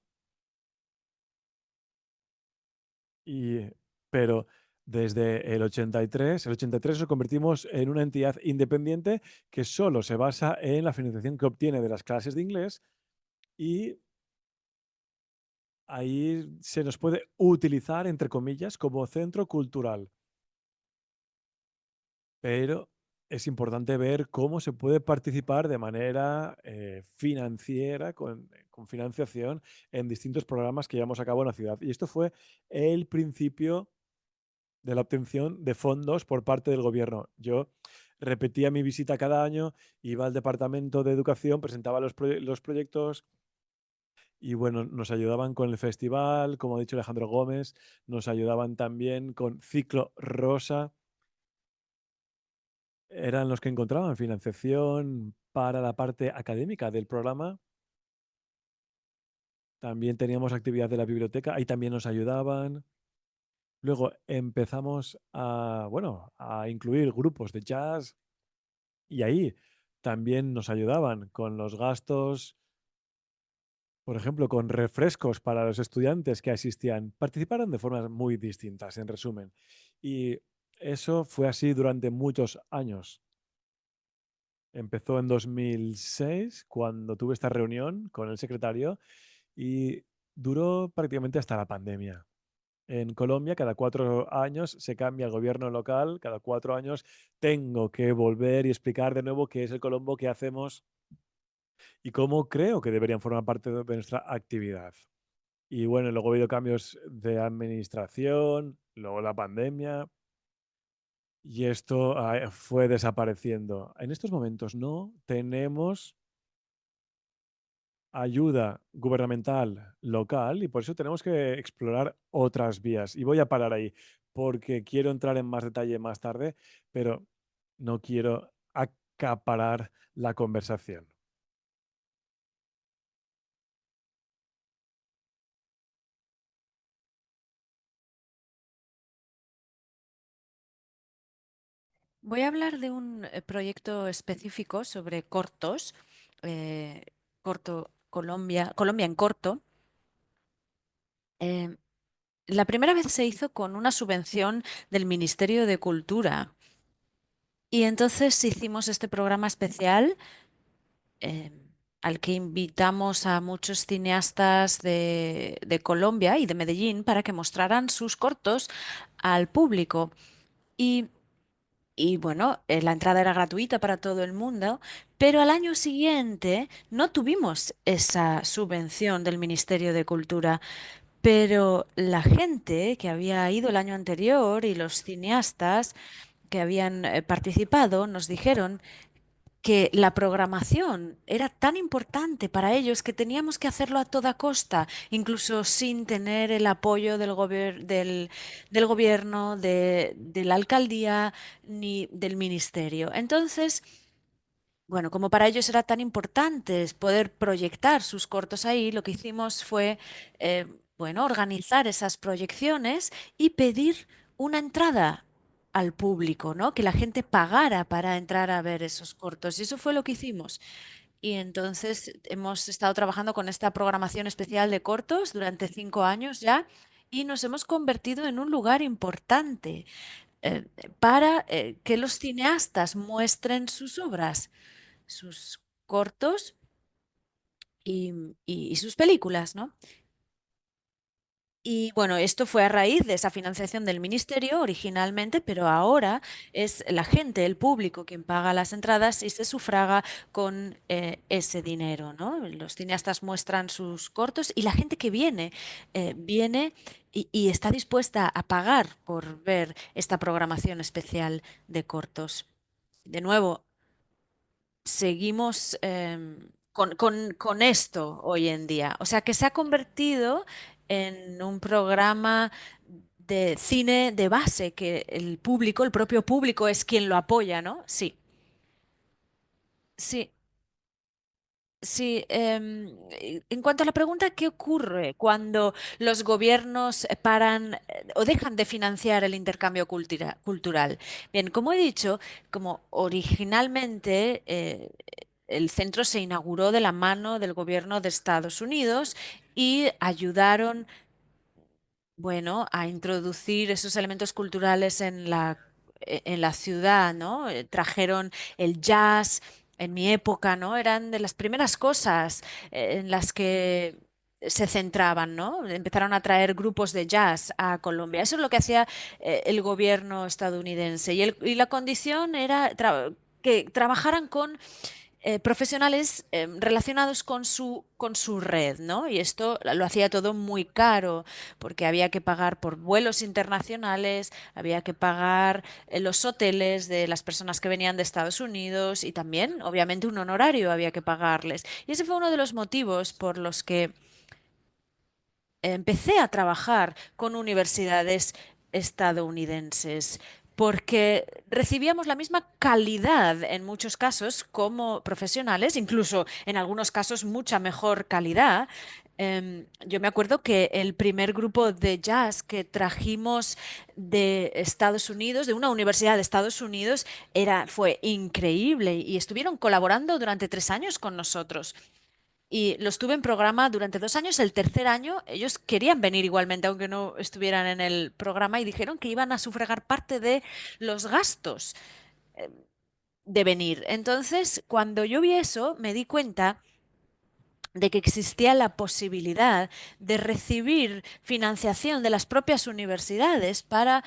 y, pero desde el 83 nos convertimos en una entidad independiente que solo se basa en la financiación que obtiene de las clases de inglés y ahí se nos puede utilizar, entre comillas, como centro cultural. Pero es importante ver cómo se puede participar de manera financiera, con financiación en distintos programas que llevamos a cabo en la ciudad. Y esto fue el principio de la obtención de fondos por parte del gobierno. Yo repetía mi visita cada año, iba al departamento de educación, presentaba los proyectos y bueno, nos ayudaban con el festival, como ha dicho Alejandro Gómez, nos ayudaban también con Ciclo Rosa, eran los que encontraban financiación para la parte académica del programa. También teníamos actividad de la biblioteca, ahí también nos ayudaban. Luego empezamos a, bueno, a incluir grupos de jazz y ahí también nos ayudaban con los gastos, por ejemplo, con refrescos para los estudiantes que asistían. Participaron de formas muy distintas, en resumen. Y eso fue así durante muchos años. Empezó en 2006, cuando tuve esta reunión con el secretario, y duró prácticamente hasta la pandemia. En Colombia, cada 4 años se cambia el gobierno local, cada 4 años tengo que volver y explicar de nuevo qué es el Colombo, qué hacemos y cómo creo que deberían formar parte de nuestra actividad. Y bueno, luego ha habido cambios de administración, luego la pandemia, y esto fue desapareciendo. En estos momentos no tenemos ayuda gubernamental local y por eso tenemos que explorar otras vías. Y voy a parar ahí porque quiero entrar en más detalle más tarde, pero no quiero acaparar la conversación. Voy a hablar de un proyecto específico sobre cortos, eh, Colombia en corto. Eh, la primera vez se hizo con una subvención del Ministerio de Cultura y entonces hicimos este programa especial eh, al que invitamos a muchos cineastas de Colombia y de Medellín para que mostraran sus cortos al público. Y Y bueno, la entrada era gratuita para todo el mundo, pero al año siguiente no tuvimos esa subvención del Ministerio de Cultura. Pero la gente que había ido el año anterior y los cineastas que habían participado nos dijeron que la programación era tan importante para ellos que teníamos que hacerlo a toda costa, incluso sin tener el apoyo del gobierno, de la alcaldía ni del ministerio. Entonces, bueno, como para ellos era tan importante poder proyectar sus cortos ahí, lo que hicimos fue, eh, bueno, organizar esas proyecciones y pedir una entrada al público, ¿no? Que la gente pagara para entrar a ver esos cortos. Y eso fue lo que hicimos. Y entonces hemos estado trabajando con esta programación especial de cortos durante 5 años ya y nos hemos convertido en un lugar importante eh, para que los cineastas muestren sus obras, sus cortos y sus películas, ¿no? Y bueno, esto fue a raíz de esa financiación del ministerio originalmente, pero ahora es la gente, el público, quien paga las entradas y se sufraga con ese dinero, ¿no? Los cineastas muestran sus cortos y la gente que viene, viene y está dispuesta a pagar por ver esta programación especial de cortos. De nuevo, seguimos con esto hoy en día. O sea, que se ha convertido en un programa de cine de base, que el público, el propio público es quien lo apoya, ¿no? Sí, sí. Sí, en cuanto a la pregunta, ¿qué ocurre cuando los gobiernos paran o dejan de financiar el intercambio cultural? Bien, como he dicho, como originalmente el centro se inauguró de la mano del gobierno de Estados Unidos y ayudaron bueno, a introducir esos elementos culturales en la ciudad, ¿no? Trajeron el jazz en mi época, ¿no? Eran de las primeras cosas en las que se centraban, ¿no? Empezaron a traer grupos de jazz a Colombia. Eso es lo que hacía el gobierno estadounidense. Y la condición era que trabajaran con profesionales relacionados con su red, ¿no? Y esto lo hacía todo muy caro, porque había que pagar por vuelos internacionales, había que pagar los hoteles de las personas que venían de Estados Unidos y también, obviamente, un honorario había que pagarles. Y ese fue uno de los motivos por los que empecé a trabajar con universidades estadounidenses porque recibíamos la misma calidad en muchos casos como profesionales, incluso en algunos casos mucha mejor calidad. Yo me acuerdo que el primer grupo de jazz que trajimos de Estados Unidos, de una universidad de Estados Unidos, fue increíble y estuvieron colaborando durante 3 años con nosotros. Y los tuve en programa durante 2 años. El tercer año ellos querían venir igualmente, aunque no estuvieran en el programa, y dijeron que iban a sufragar parte de los gastos de venir. Entonces, cuando yo vi eso, me di cuenta de que existía la posibilidad de recibir financiación de las propias universidades para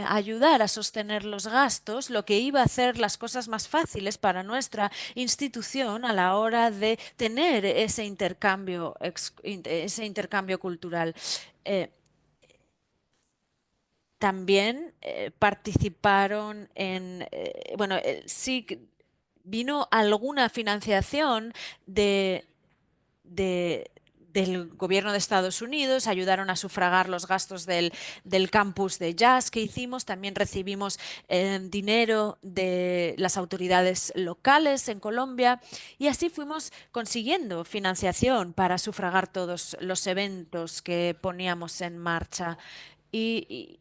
ayudar a sostener los gastos, lo que iba a hacer las cosas más fáciles para nuestra institución a la hora de tener ese intercambio cultural. Eh, También participaron bueno, sí, vino alguna financiación de de- del gobierno de Estados Unidos, ayudaron a sufragar los gastos del campus de jazz que hicimos. También recibimos dinero de las autoridades locales en Colombia y así fuimos consiguiendo financiación para sufragar todos los eventos que poníamos en marcha. Y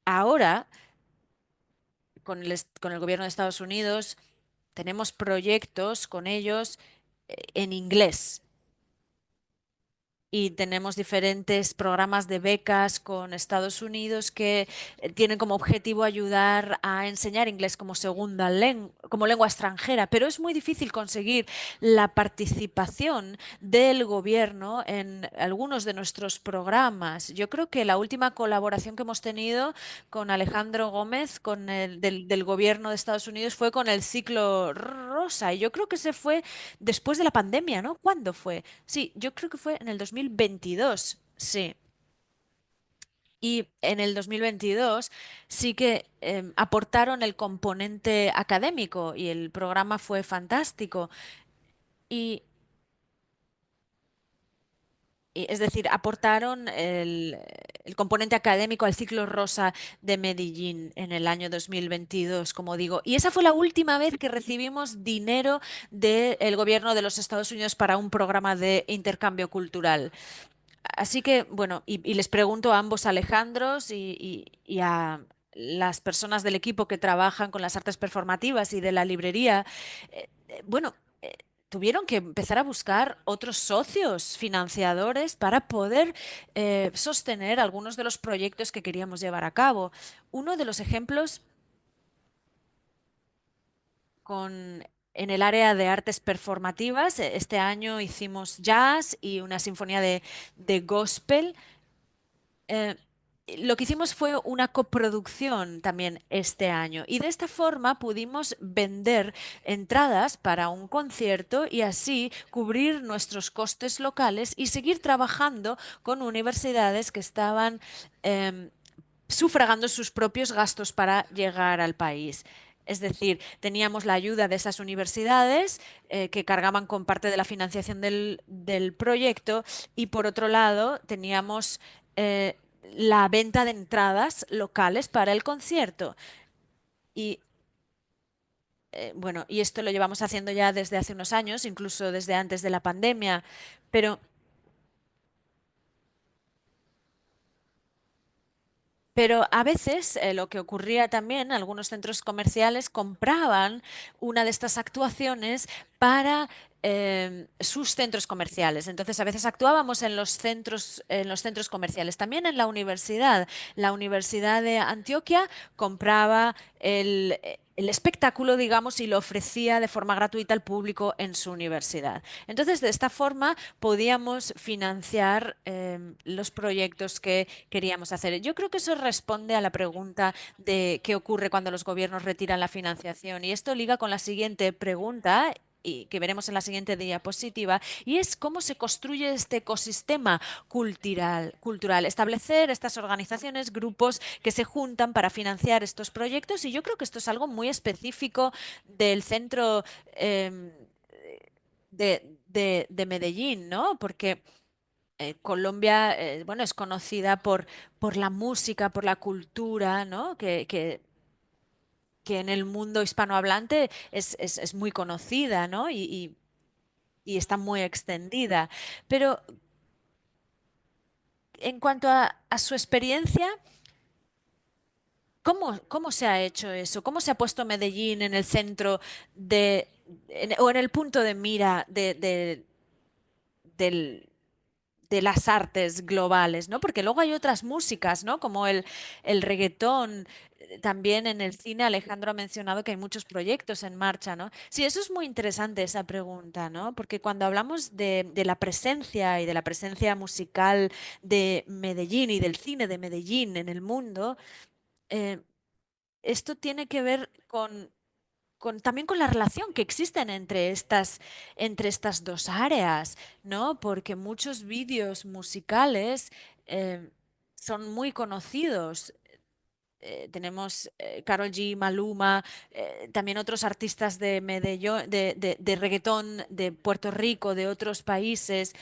ahora, con el gobierno de Estados Unidos, tenemos proyectos con ellos en inglés. Y tenemos diferentes programas de becas con Estados Unidos que tienen como objetivo ayudar a enseñar inglés como como lengua extranjera, pero es muy difícil conseguir la participación del gobierno en algunos de nuestros programas. Yo creo que la última colaboración que hemos tenido con Alejandro Gómez, del gobierno de Estados Unidos, fue con el ciclo rosa. Y yo creo que se fue después de la pandemia, ¿no? ¿Cuándo fue? Sí, yo creo que fue en el 2022, sí. Y en el 2022 sí que aportaron el componente académico y el programa fue fantástico. Y es decir, aportaron el componente académico al ciclo rosa de Medellín en el año 2022, como digo. Y esa fue la última vez que recibimos dinero del gobierno de los Estados Unidos para un programa de intercambio cultural. Así que, bueno, y les pregunto a ambos Alejandros y a las personas del equipo que trabajan con las artes performativas y de la librería, bueno, tuvieron que empezar a buscar otros socios financiadores para poder sostener algunos de los proyectos que queríamos llevar a cabo. Uno de los ejemplos con... En el área de artes performativas, este año hicimos jazz y una sinfonía de gospel. Eh, lo que hicimos fue una coproducción también este año y de esta forma pudimos vender entradas para un concierto y así cubrir nuestros costes locales y seguir trabajando con universidades que estaban sufragando sus propios gastos para llegar al país. Es decir, teníamos la ayuda de esas universidades que cargaban con parte de la financiación del proyecto y por otro lado teníamos la venta de entradas locales para el concierto. Y bueno, y esto lo llevamos haciendo ya desde hace unos años, incluso desde antes de la pandemia, pero a veces lo que ocurría también, algunos centros comerciales compraban una de estas actuaciones para sus centros comerciales. Entonces, a veces actuábamos en los centros comerciales. También en la universidad. La Universidad de Antioquia compraba el espectáculo, digamos, y lo ofrecía de forma gratuita al público en su universidad. Entonces, de esta forma podíamos financiar los proyectos que queríamos hacer. Yo creo que eso responde a la pregunta de qué ocurre cuando los gobiernos retiran la financiación. Y esto liga con la siguiente pregunta, y que veremos en la siguiente diapositiva, y es cómo se construye este ecosistema cultural, establecer estas organizaciones, grupos que se juntan para financiar estos proyectos. Y yo creo que esto es algo muy específico del centro de Medellín, ¿no? Porque Colombia, bueno, es conocida por la música, por la cultura, ¿no? Que en el mundo hispanohablante es muy conocida, ¿no? Y está muy extendida. Pero en cuanto a su experiencia, ¿cómo se ha hecho eso? ¿Cómo se ha puesto Medellín en el centro o en el punto de mira del- de las artes globales, ¿no? Porque luego hay otras músicas, ¿no? Como el reggaetón. También en el cine Alejandro ha mencionado que hay muchos proyectos en marcha, ¿no? Sí, eso es muy interesante esa pregunta, ¿no? Porque cuando hablamos de la presencia y de la presencia musical de Medellín y del cine de Medellín en el mundo, eh, esto tiene que ver también con la relación que existen entre estas dos áreas, ¿no? Porque muchos vídeos musicales eh, son muy conocidos. Tenemos Karol G, Maluma, también otros artistas de Medellín, de reggaetón de Puerto Rico, de otros países.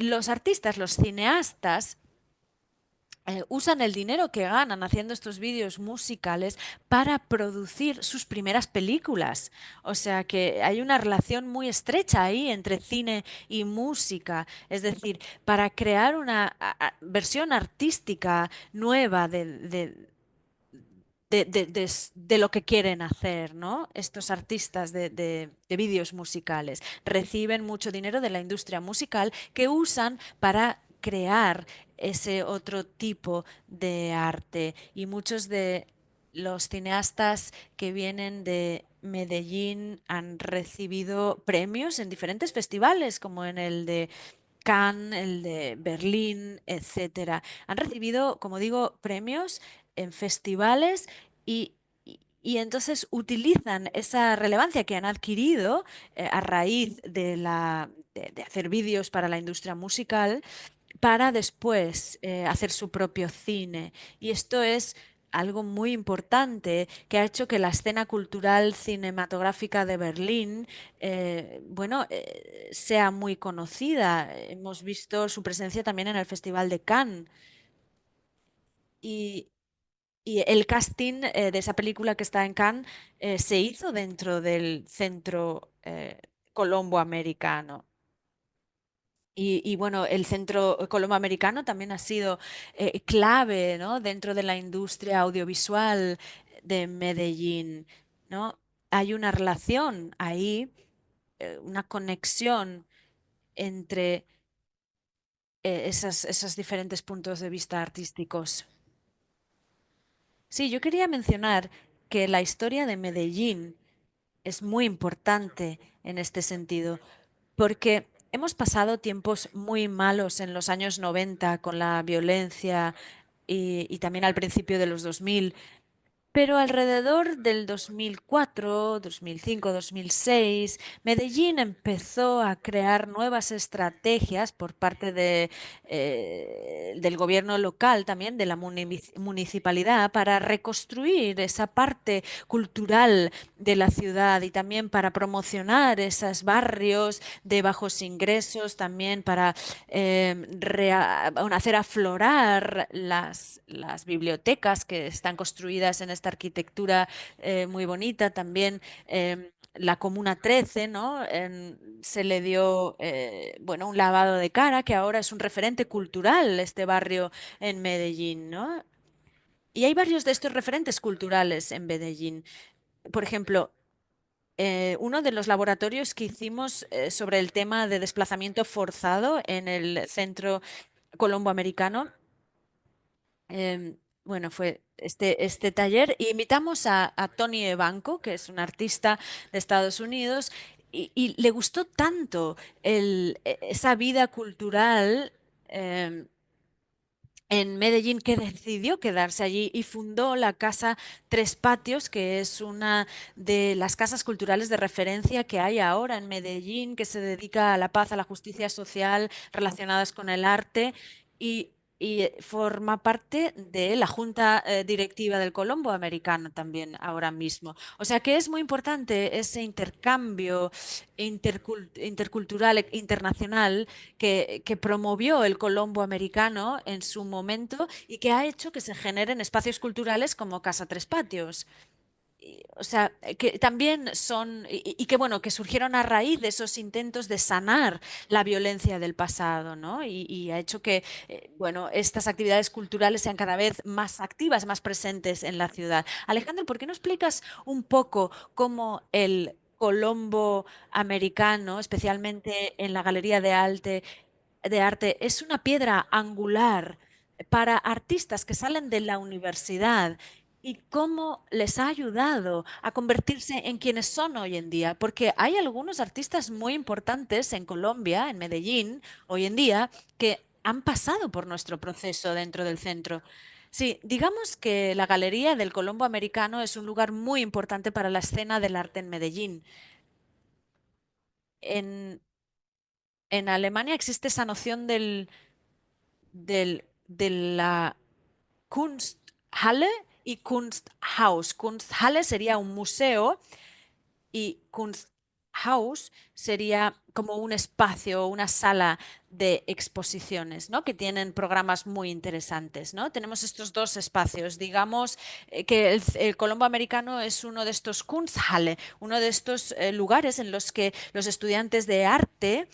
Los artistas, los cineastas, usan el dinero que ganan haciendo estos vídeos musicales para producir sus primeras películas. O sea que hay una relación muy estrecha ahí entre cine y música. Es decir, para crear una versión artística nueva de lo que quieren hacer, ¿no? Estos artistas de vídeos musicales reciben mucho dinero de la industria musical que usan para crear ese otro tipo de arte. Y muchos de los cineastas que vienen de Medellín han recibido premios en diferentes festivales, como en el de Cannes, el de Berlín, etcétera. Han recibido, como digo, premios en festivales y entonces utilizan esa relevancia que han adquirido a raíz de hacer vídeos para la industria musical para después hacer su propio cine. Y esto es algo muy importante que ha hecho que la escena cultural cinematográfica de Berlín, bueno, sea muy conocida. Hemos visto su presencia también en el Festival de Cannes. Y, y el casting de esa película que está en Cannes se hizo dentro del centro colombo-americano. Y bueno, el centro colombo-americano también ha sido clave, ¿no? Dentro de la industria audiovisual de Medellín, ¿no? Hay una relación ahí, una conexión entre esos diferentes puntos de vista artísticos. Sí, yo quería mencionar que la historia de Medellín es muy importante en este sentido, porque hemos pasado tiempos muy malos en los años 90 con la violencia y también al principio de los 2000. Pero alrededor del 2004, 2005, 2006, Medellín empezó a crear nuevas estrategias por parte del gobierno local, también de la municipalidad, para reconstruir esa parte cultural de la ciudad y también para promocionar esos barrios de bajos ingresos, también para bueno, hacer aflorar las bibliotecas que están construidas en esta arquitectura muy bonita. También la Comuna 13, ¿no? Se le dio bueno, un lavado de cara, que ahora es un referente cultural, este barrio en Medellín, ¿no? Y hay varios de estos referentes culturales en Medellín. Por ejemplo, uno de los laboratorios que hicimos sobre el tema de desplazamiento forzado en el centro colombo-americano Bueno, fue este taller y invitamos a Tony Evanco, que es un artista de Estados Unidos, y le gustó tanto esa vida cultural em, en Medellín que decidió quedarse allí y fundó la Casa Tres Patios, que es una de las casas culturales de referencia que hay ahora en Medellín, que se dedica a la paz, a la justicia social relacionadas con el arte y forma parte de la Junta Directiva del Colombo Americano también ahora mismo. O sea que es muy importante ese intercambio intercultural, internacional que promovió el Colombo americano en su momento y que ha hecho que se generen espacios culturales como Casa Tres Patios. O sea, que también son, y que bueno, que surgieron a raíz de esos intentos de sanar la violencia del pasado, ¿no? Y ha hecho que, bueno, estas actividades culturales sean cada vez más activas, más presentes en la ciudad. Alejandro, ¿por qué no explicas un poco cómo el Colombo americano, especialmente en la Galería de Arte, es una piedra angular para artistas que salen de la universidad y cómo les ha ayudado a convertirse en quienes son hoy en día? Porque hay algunos artistas muy importantes en Colombia, en Medellín, hoy en día, que han pasado por nuestro proceso dentro del centro. Sí, digamos que la Galería del Colombo Americano es un lugar muy importante para la escena del arte en Medellín. En, en Alemania existe esa noción de la Kunsthalle y Kunsthaus. Kunsthalle sería un museo y Kunsthaus sería como un espacio, una sala de exposiciones, ¿no? Que tienen programas muy interesantes, ¿no? Tenemos estos dos espacios. Digamos que el Colombo Americano es uno de estos Kunsthalle, uno de estos lugares en los que los estudiantes de arte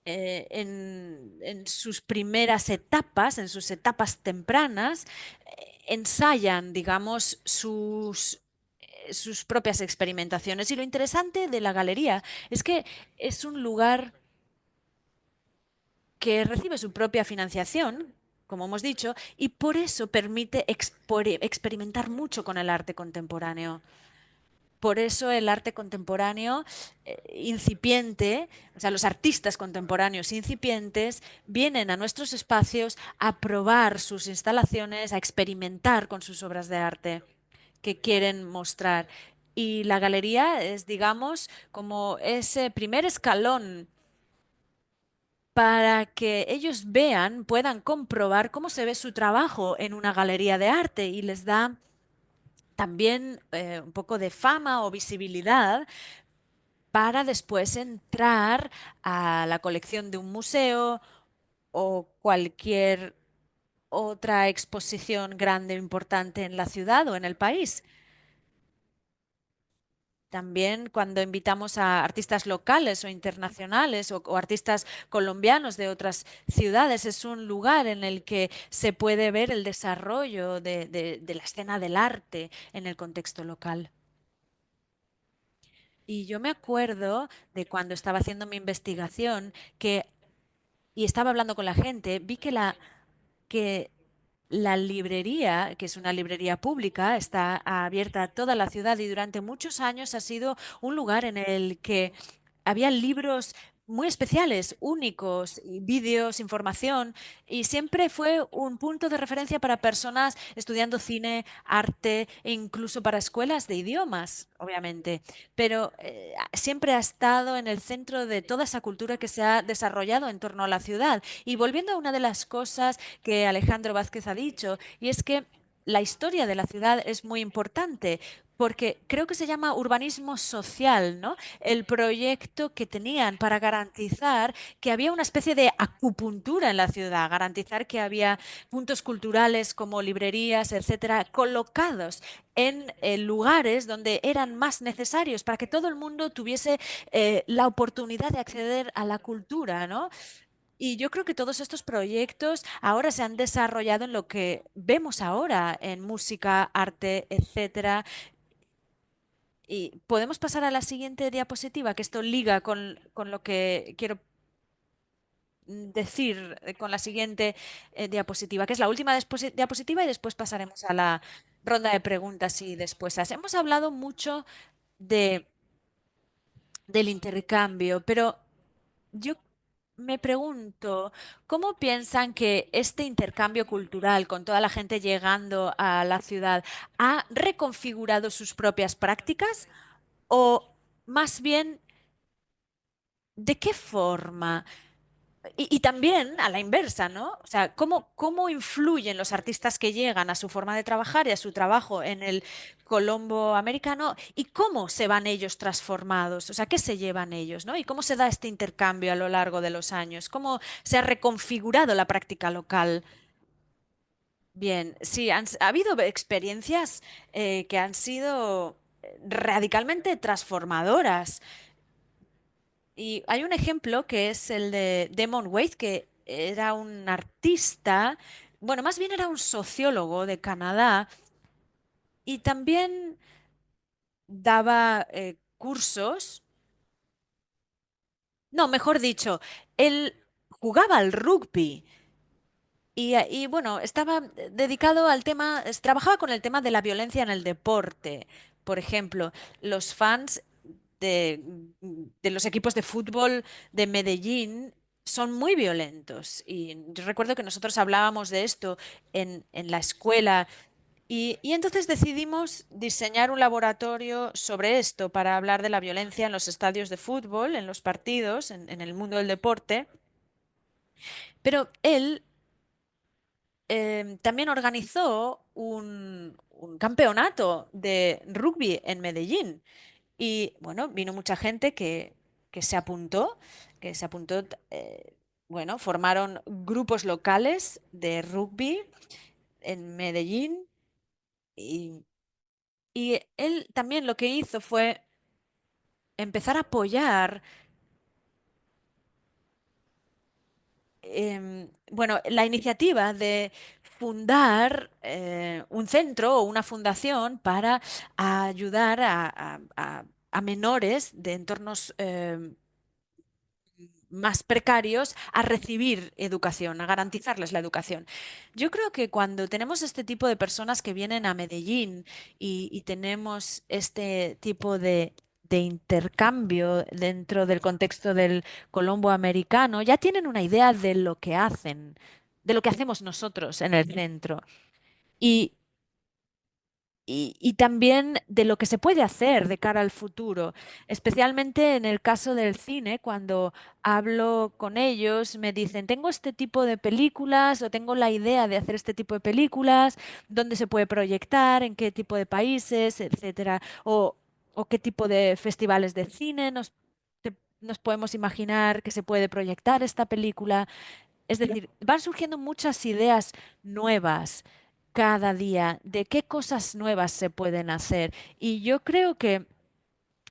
en sus primeras etapas, en sus etapas tempranas, ensayan, digamos, sus propias experimentaciones. Y lo interesante de la galería es que es un lugar que recibe su propia financiación, como hemos dicho, y por eso permite experimentar mucho con el arte contemporáneo. Por eso el arte contemporáneo incipiente, o sea, los artistas contemporáneos incipientes vienen a nuestros espacios a probar sus instalaciones, a experimentar con sus obras de arte que quieren mostrar. Y la galería es, digamos, como ese primer escalón para que ellos vean, puedan comprobar cómo se ve su trabajo en una galería de arte y les da también un poco de fama o visibilidad para después entrar a la colección de un museo o cualquier otra exposición grande o importante en la ciudad o en el país. También cuando invitamos a artistas locales o internacionales o artistas colombianos de otras ciudades, es un lugar en el que se puede ver el desarrollo de la escena del arte en el contexto local. Y yo me acuerdo de cuando estaba haciendo mi investigación que y estaba hablando con la gente, vi que la librería, que es una librería pública, está abierta a toda la ciudad y durante muchos años ha sido un lugar en el que había libros muy especiales, únicos, y vídeos, información, y siempre fue un punto de referencia para personas estudiando cine, arte e incluso para escuelas de idiomas, obviamente. Pero siempre ha estado en el centro de toda esa cultura que se ha desarrollado en torno a la ciudad. Y volviendo a una de las cosas que Alejandro Vázquez ha dicho, y es que la historia de la ciudad es muy importante. Porque creo que se llama urbanismo social, ¿no? El proyecto que tenían para garantizar que había una especie de acupuntura en la ciudad, garantizar que había puntos culturales como librerías, etcétera, colocados en lugares donde eran más necesarios para que todo el mundo tuviese la oportunidad de acceder a la cultura, ¿no? Y yo creo que todos estos proyectos ahora se han desarrollado en lo que vemos ahora en música, arte, etcétera. Y podemos pasar a la siguiente diapositiva, que esto liga con lo que quiero decir con la siguiente diapositiva, que es la última diapositiva, y después pasaremos a la ronda de preguntas y después. Hemos hablado mucho de, del intercambio, pero yo me pregunto, ¿cómo piensan que este intercambio cultural con toda la gente llegando a la ciudad ha reconfigurado sus propias prácticas? ¿O más bien, de qué forma? Y también a la inversa, ¿no? O sea, ¿cómo influyen los artistas que llegan a su forma de trabajar y a su trabajo en el Colombo americano y cómo se van ellos transformados? O sea, ¿qué se llevan ellos, ¿no? Y cómo se da este intercambio a lo largo de los años, cómo se ha reconfigurado la práctica local. Bien, sí, ha habido experiencias que han sido radicalmente transformadoras. Y hay un ejemplo que es el de Damon Wade, que era un artista, bueno, más bien era un sociólogo de Canadá y también daba cursos. No, mejor dicho, él jugaba al rugby. Y, bueno, estaba dedicado al tema, trabajaba con el tema de la violencia en el deporte. Por ejemplo, los fans de, de los equipos de fútbol de Medellín son muy violentos. Y yo recuerdo que nosotros hablábamos de esto en la escuela y entonces decidimos diseñar un laboratorio sobre esto para hablar de la violencia en los estadios de fútbol, en los partidos, en el mundo del deporte. Pero él también organizó un campeonato de rugby en Medellín. Y bueno, vino mucha gente que se apuntó, bueno, formaron grupos locales de rugby en Medellín y, y él también lo que hizo fue empezar a apoyar, bueno, la iniciativa de fundar un centro o una fundación para ayudar a menores de entornos más precarios a recibir educación, a garantizarles la educación. Yo creo que cuando tenemos este tipo de personas que vienen a Medellín y tenemos este tipo de intercambio dentro del contexto del Colombo americano, ya tienen una idea de lo que hacen, de lo que hacemos nosotros en el centro. Y y también de lo que se puede hacer de cara al futuro, especialmente en el caso del cine, cuando hablo con ellos, me dicen, tengo este tipo de películas o tengo la idea de hacer este tipo de películas, dónde se puede proyectar, en qué tipo de países, etcétera, o qué tipo de festivales de cine nos podemos imaginar que se puede proyectar esta película. Es decir, van surgiendo muchas ideas nuevas cada día de qué cosas nuevas se pueden hacer. Y yo creo que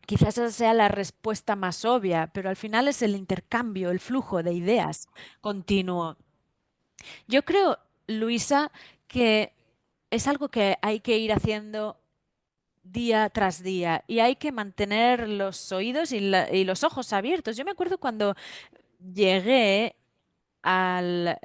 quizás esa sea la respuesta más obvia, pero al final es el intercambio, el flujo de ideas continuo. Yo creo, Luisa, que es algo que hay que ir haciendo día tras día y hay que mantener los oídos y los ojos abiertos. Yo me acuerdo cuando llegué al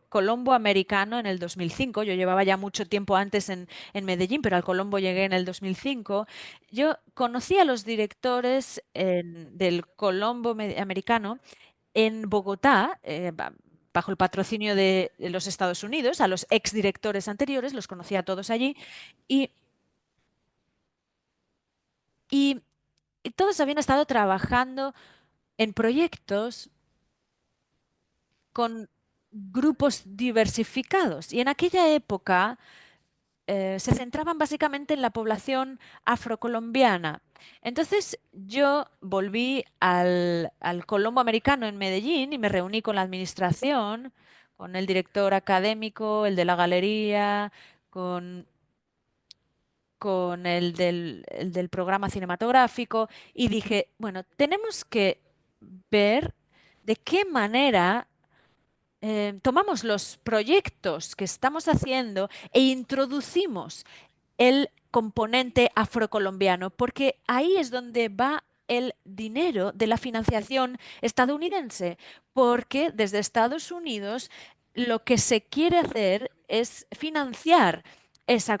Colombo americano en el 2005. Yo llevaba ya mucho tiempo antes en Medellín, pero al Colombo llegué en el 2005. Yo conocí a los directores del Colombo americano en Bogotá, bajo el patrocinio de los Estados Unidos, a los exdirectores anteriores, los conocí a todos allí, y, y y todos habían estado trabajando en proyectos con grupos diversificados. Y en aquella época se centraban básicamente en la población afrocolombiana. Entonces yo volví al Colombo americano en Medellín y me reuní con la administración, con el director académico, el de la galería, con, con el del programa cinematográfico y dije, bueno, tenemos que ver de qué manera tomamos los proyectos que estamos haciendo e introducimos el componente afrocolombiano, porque ahí es donde va el dinero de la financiación estadounidense, porque desde Estados Unidos lo que se quiere hacer es financiar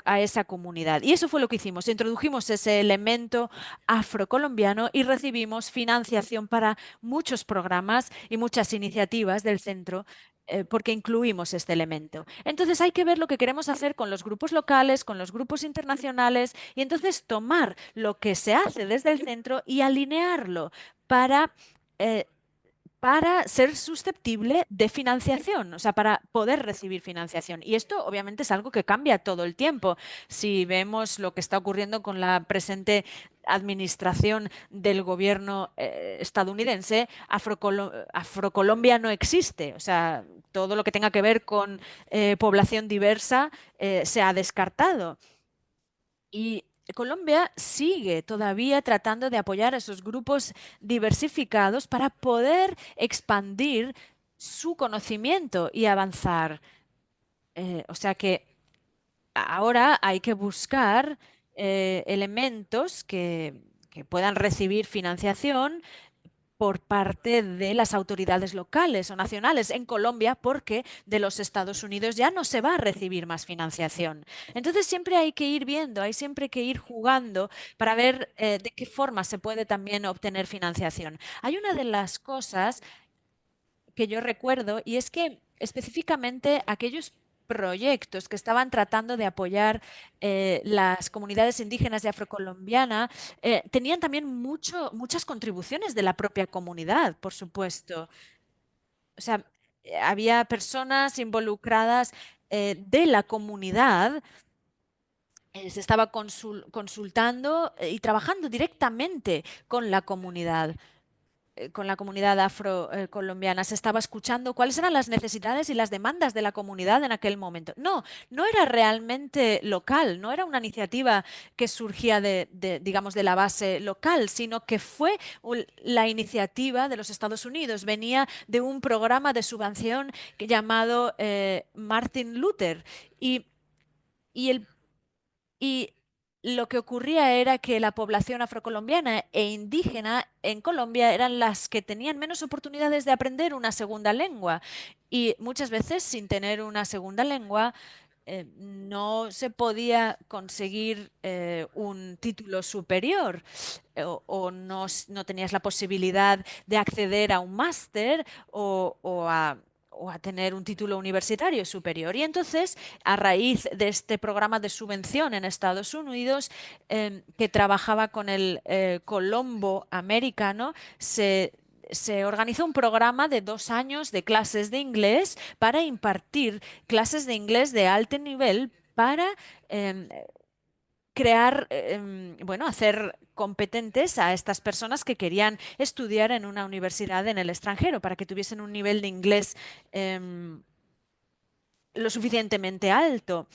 a esa comunidad. Y eso fue lo que hicimos. Introdujimos ese elemento afrocolombiano y recibimos financiación para muchos programas y muchas iniciativas del centro porque incluimos este elemento. Entonces hay que ver lo que queremos hacer con los grupos locales, con los grupos internacionales y entonces tomar lo que se hace desde el centro y alinearlo para eh, para ser susceptible de financiación, o sea, para poder recibir financiación. Y esto obviamente es algo que cambia todo el tiempo. Si vemos lo que está ocurriendo con la presente administración del gobierno estadounidense, Afrocolombia no existe. O sea, todo lo que tenga que ver con población diversa se ha descartado. Y Colombia sigue todavía tratando de apoyar a esos grupos diversificados para poder expandir su conocimiento y avanzar. O sea que ahora hay que buscar elementos que puedan recibir financiación por parte de las autoridades locales o nacionales en Colombia, porque de los Estados Unidos ya no se va a recibir más financiación. Entonces siempre hay que ir viendo, hay siempre que ir jugando para ver de qué forma se puede también obtener financiación. Hay una de las cosas que yo recuerdo y es que específicamente aquellos proyectos que estaban tratando de apoyar las comunidades indígenas y afrocolombiana tenían también muchas contribuciones de la propia comunidad, por supuesto. O sea, había personas involucradas de la comunidad. Se estaba consultando y trabajando directamente con la comunidad afrocolombiana. Se estaba escuchando cuáles eran las necesidades y las demandas de la comunidad en aquel momento. No, no era realmente local, no era una iniciativa que surgía digamos, de la base local, sino que fue la iniciativa de los Estados Unidos. Venía de un programa de subvención llamado Martin Luther. Y, y el y lo que ocurría era que la población afrocolombiana e indígena en Colombia eran las que tenían menos oportunidades de aprender una segunda lengua. Y muchas veces, sin tener una segunda lengua, no se podía conseguir un título superior o no tenías la posibilidad de acceder a un máster o a tener un título universitario superior. Y entonces, a raíz de este programa de subvención en Estados Unidos, que trabajaba con el Colombo americano, se organizó un programa de 2 años de clases de inglés para impartir clases de inglés de alto nivel para em, crear, bueno, hacer competentes a estas personas que querían estudiar en una universidad en el extranjero, para que tuviesen un nivel de inglés lo suficientemente alto.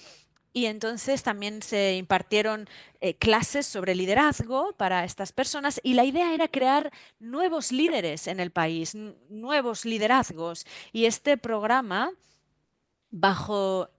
Y entonces también se impartieron clases sobre liderazgo para estas personas y la idea era crear nuevos líderes en el país, nuevos liderazgos. Y este programa, bajo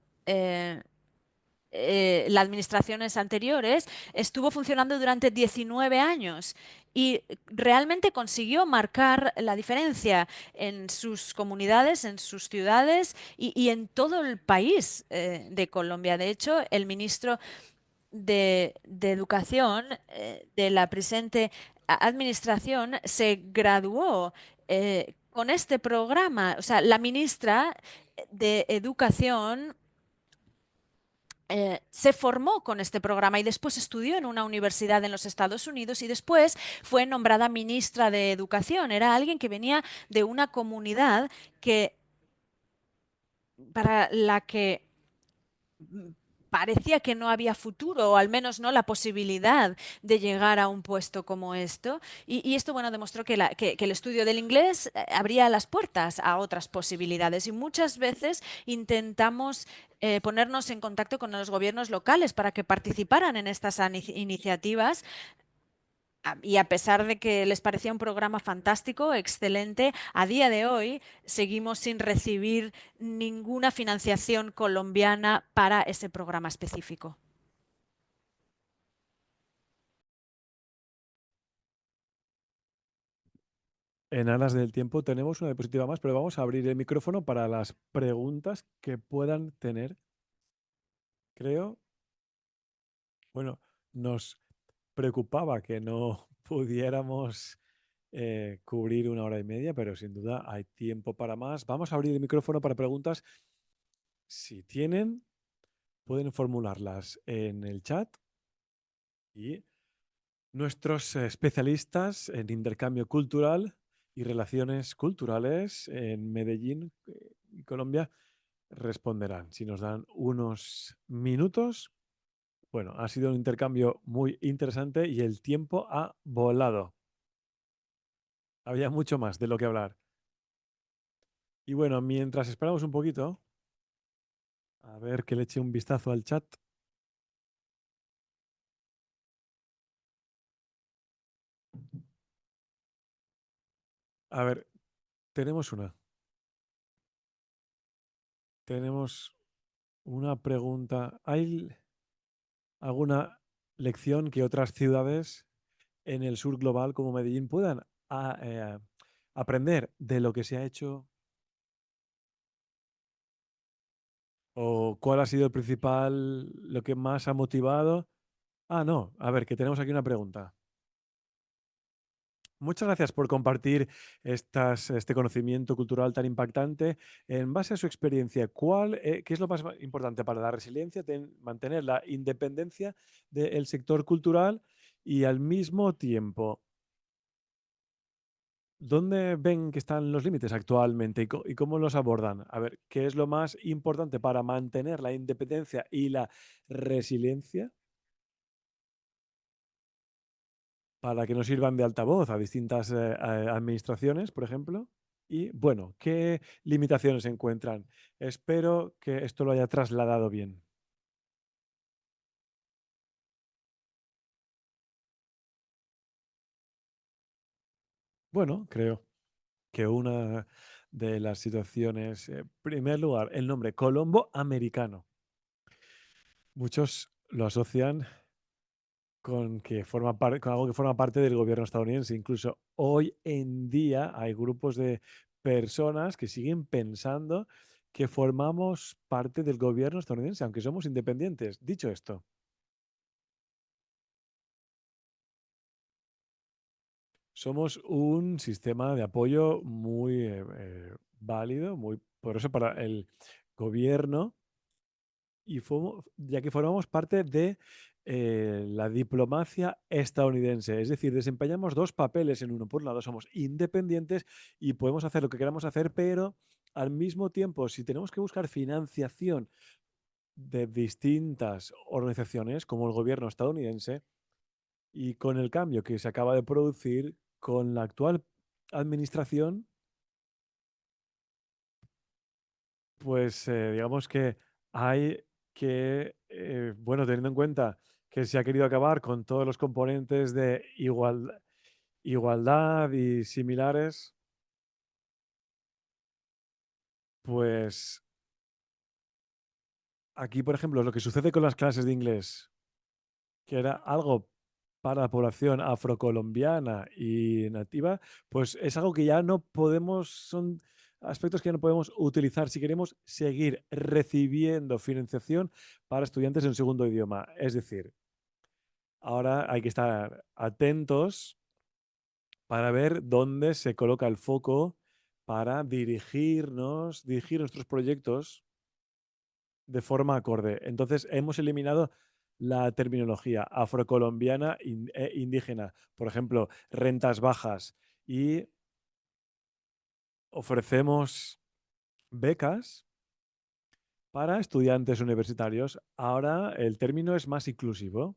las administraciones anteriores, estuvo funcionando durante 19 años y realmente consiguió marcar la diferencia en sus comunidades, en sus ciudades y en todo el país de Colombia. De hecho, el ministro de Educación de la presente administración se graduó con este programa. O sea, la ministra de Educación se formó con este programa y después estudió en una universidad en los Estados Unidos y después fue nombrada ministra de Educación. Era alguien que venía de una comunidad que, para la que parecía que no había futuro, o al menos no la posibilidad de llegar a un puesto como esto. Y esto, bueno, demostró que el estudio del inglés abría las puertas a otras posibilidades. Y muchas veces intentamos ponernos en contacto con los gobiernos locales para que participaran en estas iniciativas. Y a pesar de que les parecía un programa fantástico, excelente, a día de hoy seguimos sin recibir ninguna financiación colombiana para ese programa específico. En aras del tiempo tenemos una diapositiva más, pero vamos a abrir el micrófono para las preguntas que puedan tener. Creo, bueno, nos preocupaba que no pudiéramos cubrir 1 hora y media, pero sin duda hay tiempo para más. Vamos a abrir el micrófono para preguntas. Si tienen, pueden formularlas en el chat y nuestros especialistas en intercambio cultural y relaciones culturales en Medellín y Colombia responderán. Si nos dan unos minutos, bueno, ha sido un intercambio muy interesante y el tiempo ha volado. Había mucho más de lo que hablar. Y bueno, mientras esperamos un poquito, a ver que le eche un vistazo al chat. A ver, tenemos una. Tenemos una pregunta. ¿Hay alguna lección que otras ciudades en el sur global como Medellín puedan aprender de lo que se ha hecho? ¿O cuál ha sido el principal, lo que más ha motivado? Ah, no. A ver, que tenemos aquí una pregunta. Muchas gracias por compartir este conocimiento cultural tan impactante. En base a su experiencia, ¿qué es lo más importante para la resiliencia? Mantener la independencia del sector cultural y al mismo tiempo, ¿dónde ven que están los límites actualmente y cómo los abordan? A ver, ¿qué es lo más importante para mantener la independencia y la resiliencia? Para que nos sirvan de altavoz a distintas administraciones, por ejemplo. Y bueno, ¿qué limitaciones encuentran? Espero que esto lo haya trasladado bien. Bueno, creo que una de las situaciones, en primer lugar, el nombre Colombo americano. Muchos lo asocian con algo que forma parte del gobierno estadounidense. Incluso hoy en día hay grupos de personas que siguen pensando que formamos parte del gobierno estadounidense, aunque somos independientes. Dicho esto, somos un sistema de apoyo muy válido, muy poderoso para el gobierno ya que formamos parte de la diplomacia estadounidense. Es decir, desempeñamos dos papeles en uno. Por un lado, somos independientes y podemos hacer lo que queramos hacer, pero al mismo tiempo, si tenemos que buscar financiación de distintas organizaciones, como el gobierno estadounidense, y con el cambio que se acaba de producir con la actual administración, pues digamos que hay que, bueno, teniendo en cuenta que se ha querido acabar con todos los componentes de igualdad y similares, pues aquí, por ejemplo, lo que sucede con las clases de inglés, que era algo para la población afrocolombiana y nativa, pues es algo que ya no podemos, son aspectos que ya no podemos utilizar si queremos seguir recibiendo financiación para estudiantes en segundo idioma. Es decir, ahora hay que estar atentos para ver dónde se coloca el foco para dirigir nuestros proyectos de forma acorde. Entonces, hemos eliminado la terminología afrocolombiana e indígena, por ejemplo, rentas bajas, y ofrecemos becas para estudiantes universitarios. Ahora el término es más inclusivo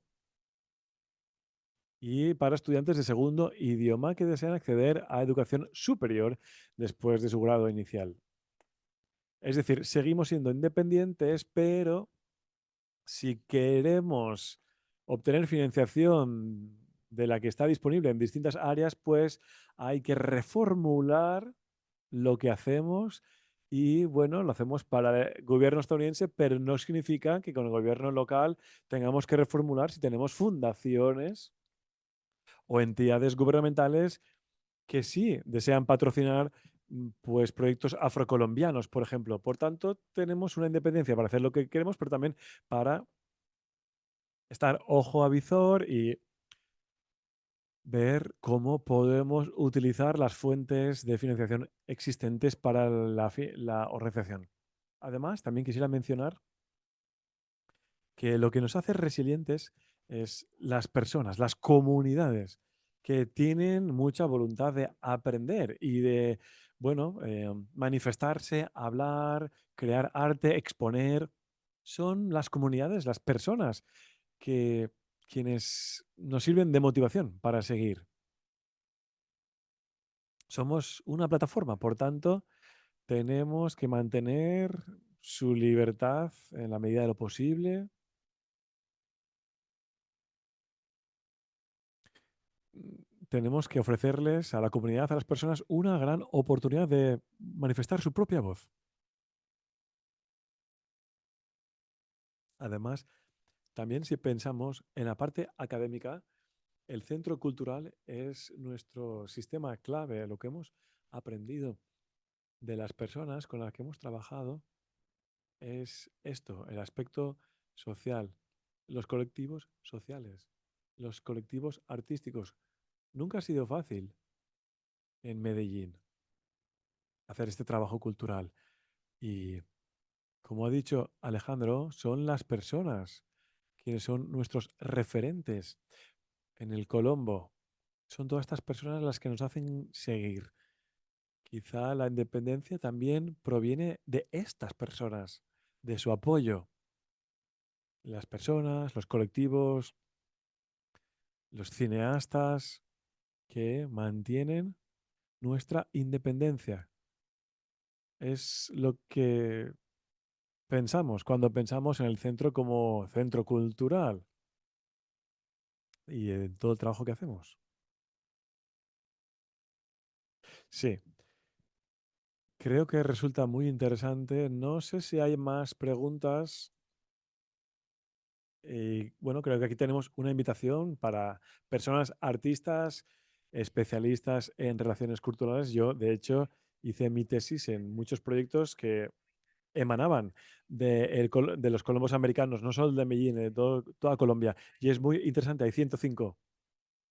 y para estudiantes de segundo idioma que desean acceder a educación superior después de su grado inicial. Es decir, seguimos siendo independientes, pero si queremos obtener financiación de la que está disponible en distintas áreas, pues hay que reformular lo que hacemos y bueno, lo hacemos para el gobierno estadounidense, pero no significa que con el gobierno local tengamos que reformular si tenemos fundaciones o entidades gubernamentales que sí desean patrocinar pues proyectos afrocolombianos, por ejemplo. Por tanto, tenemos una independencia para hacer lo que queremos, pero también para estar ojo a visor y ver cómo podemos utilizar las fuentes de financiación existentes para la organización. Además, también quisiera mencionar que lo que nos hace resilientes es las personas, las comunidades que tienen mucha voluntad de aprender y de, bueno, manifestarse, hablar, crear arte, exponer. Son las comunidades, las personas que quienes nos sirven de motivación para seguir. Somos una plataforma, por tanto, tenemos que mantener su libertad en la medida de lo posible. Tenemos que ofrecerles a la comunidad, a las personas, una gran oportunidad de manifestar su propia voz. Además, también si pensamos en la parte académica, el centro cultural es nuestro sistema clave, lo que hemos aprendido de las personas con las que hemos trabajado es esto, el aspecto social, los colectivos sociales, los colectivos artísticos. Nunca ha sido fácil en Medellín hacer este trabajo cultural y, como ha dicho Alejandro, son las personas quienes son nuestros referentes en el Colombo. Son todas estas personas las que nos hacen seguir. Quizá la independencia también proviene de estas personas, de su apoyo. Las personas, los colectivos, los cineastas que mantienen nuestra independencia. Es lo que pensamos cuando pensamos en el centro como centro cultural y en todo el trabajo que hacemos. Sí, creo que resulta muy interesante. No sé si hay más preguntas. Y bueno, creo que aquí tenemos una invitación para personas artistas, especialistas en relaciones culturales. Yo, de hecho, hice mi tesis en muchos proyectos que emanaban de los colombos americanos, no solo de Medellín, de toda Colombia. Y es muy interesante, hay 105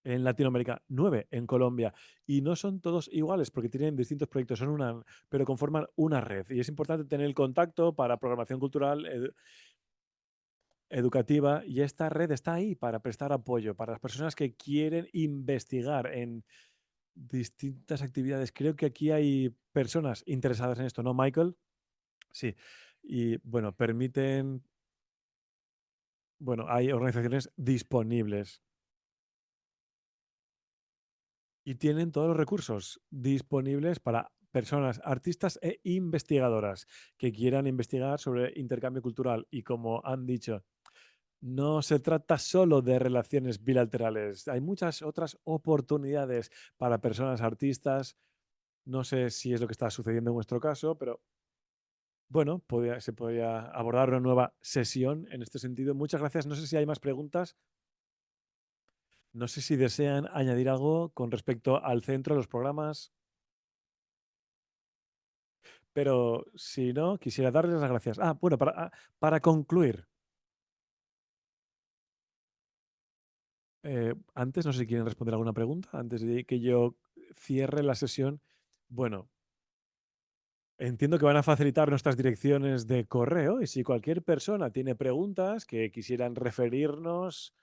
en Latinoamérica, 9 en Colombia. Y no son todos iguales porque tienen distintos proyectos, pero conforman una red. Y es importante tener el contacto para programación cultural, educativa, y esta red está ahí para prestar apoyo para las personas que quieren investigar en distintas actividades. Creo que aquí hay personas interesadas en esto, ¿no, Michael? Sí. Y bueno, hay organizaciones disponibles y tienen todos los recursos disponibles para personas, artistas e investigadoras que quieran investigar sobre intercambio cultural. Y como han dicho, no se trata solo de relaciones bilaterales, hay muchas otras oportunidades para personas artistas. No sé si es lo que está sucediendo en vuestro caso, pero bueno, se podría abordar una nueva sesión en este sentido. Muchas gracias. No sé si hay más preguntas. No sé si desean añadir algo con respecto al centro, los programas, pero si no, quisiera darles las gracias. Bueno, para concluir, antes no sé si quieren responder alguna pregunta, antes de que yo cierre la sesión. Bueno, entiendo que van a facilitar nuestras direcciones de correo y si cualquier persona tiene preguntas que quisieran referirnos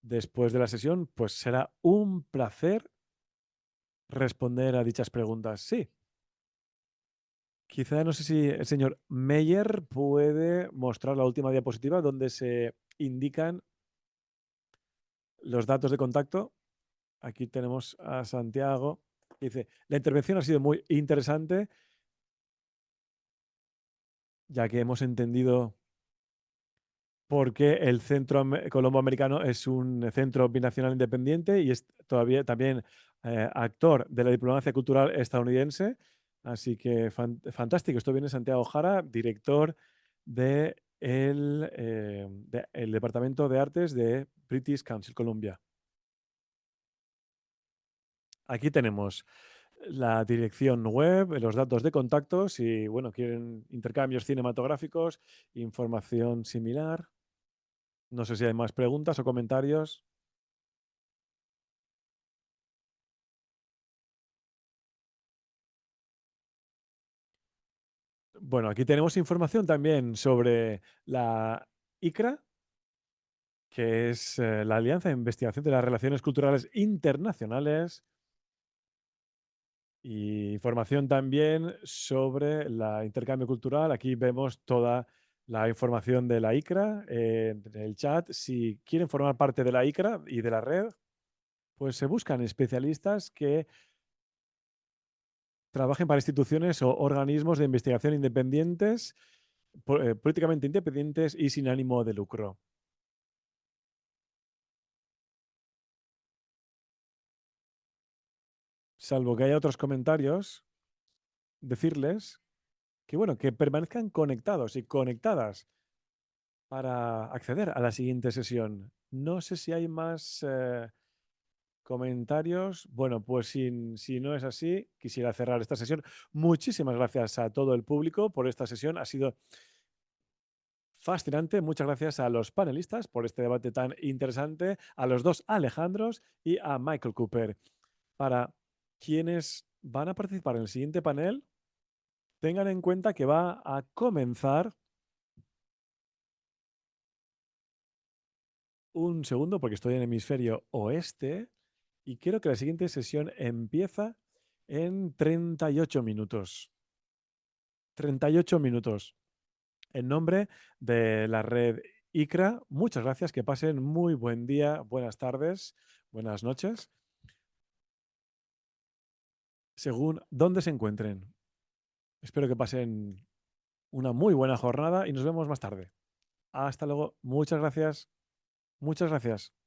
después de la sesión, pues será un placer responder a dichas preguntas. Sí, quizá no sé si el señor Meyer puede mostrar la última diapositiva donde se indican los datos de contacto. Aquí tenemos a Santiago. Dice, la intervención ha sido muy interesante, ya que hemos entendido porque el Centro Colombo Americano es un centro binacional independiente y es todavía también actor de la diplomacia cultural estadounidense. Así que fantástico. Esto viene Santiago Jara, director el Departamento de Artes de British Council, Columbia. Aquí tenemos la dirección web, los datos de contacto, si bueno, quieren intercambios cinematográficos, información similar. No sé si hay más preguntas o comentarios. Bueno, aquí tenemos información también sobre la ICRA, que es la Alianza de Investigación de las Relaciones Culturales Internacionales, y información también sobre el intercambio cultural. Aquí vemos toda la información de la ICRA en el chat. Si quieren formar parte de la ICRA y de la red, pues se buscan especialistas que trabajen para instituciones o organismos de investigación independientes, políticamente independientes y sin ánimo de lucro. Salvo que haya otros comentarios, decirles que bueno, que permanezcan conectados y conectadas para acceder a la siguiente sesión. No sé si hay más comentarios. Bueno, pues si no es así, quisiera cerrar esta sesión. Muchísimas gracias a todo el público por esta sesión. Ha sido fascinante. Muchas gracias a los panelistas por este debate tan interesante, a los dos Alejandros y a Michael Cooper. Para quienes van a participar en el siguiente panel, tengan en cuenta que va a comenzar un segundo porque estoy en hemisferio oeste y creo que la siguiente sesión empieza en 38 minutos. 38 minutos. En nombre de la red ICRA, muchas gracias, que pasen muy buen día, buenas tardes, buenas noches, según dónde se encuentren. Espero que pasen una muy buena jornada y nos vemos más tarde. Hasta luego. Muchas gracias. Muchas gracias.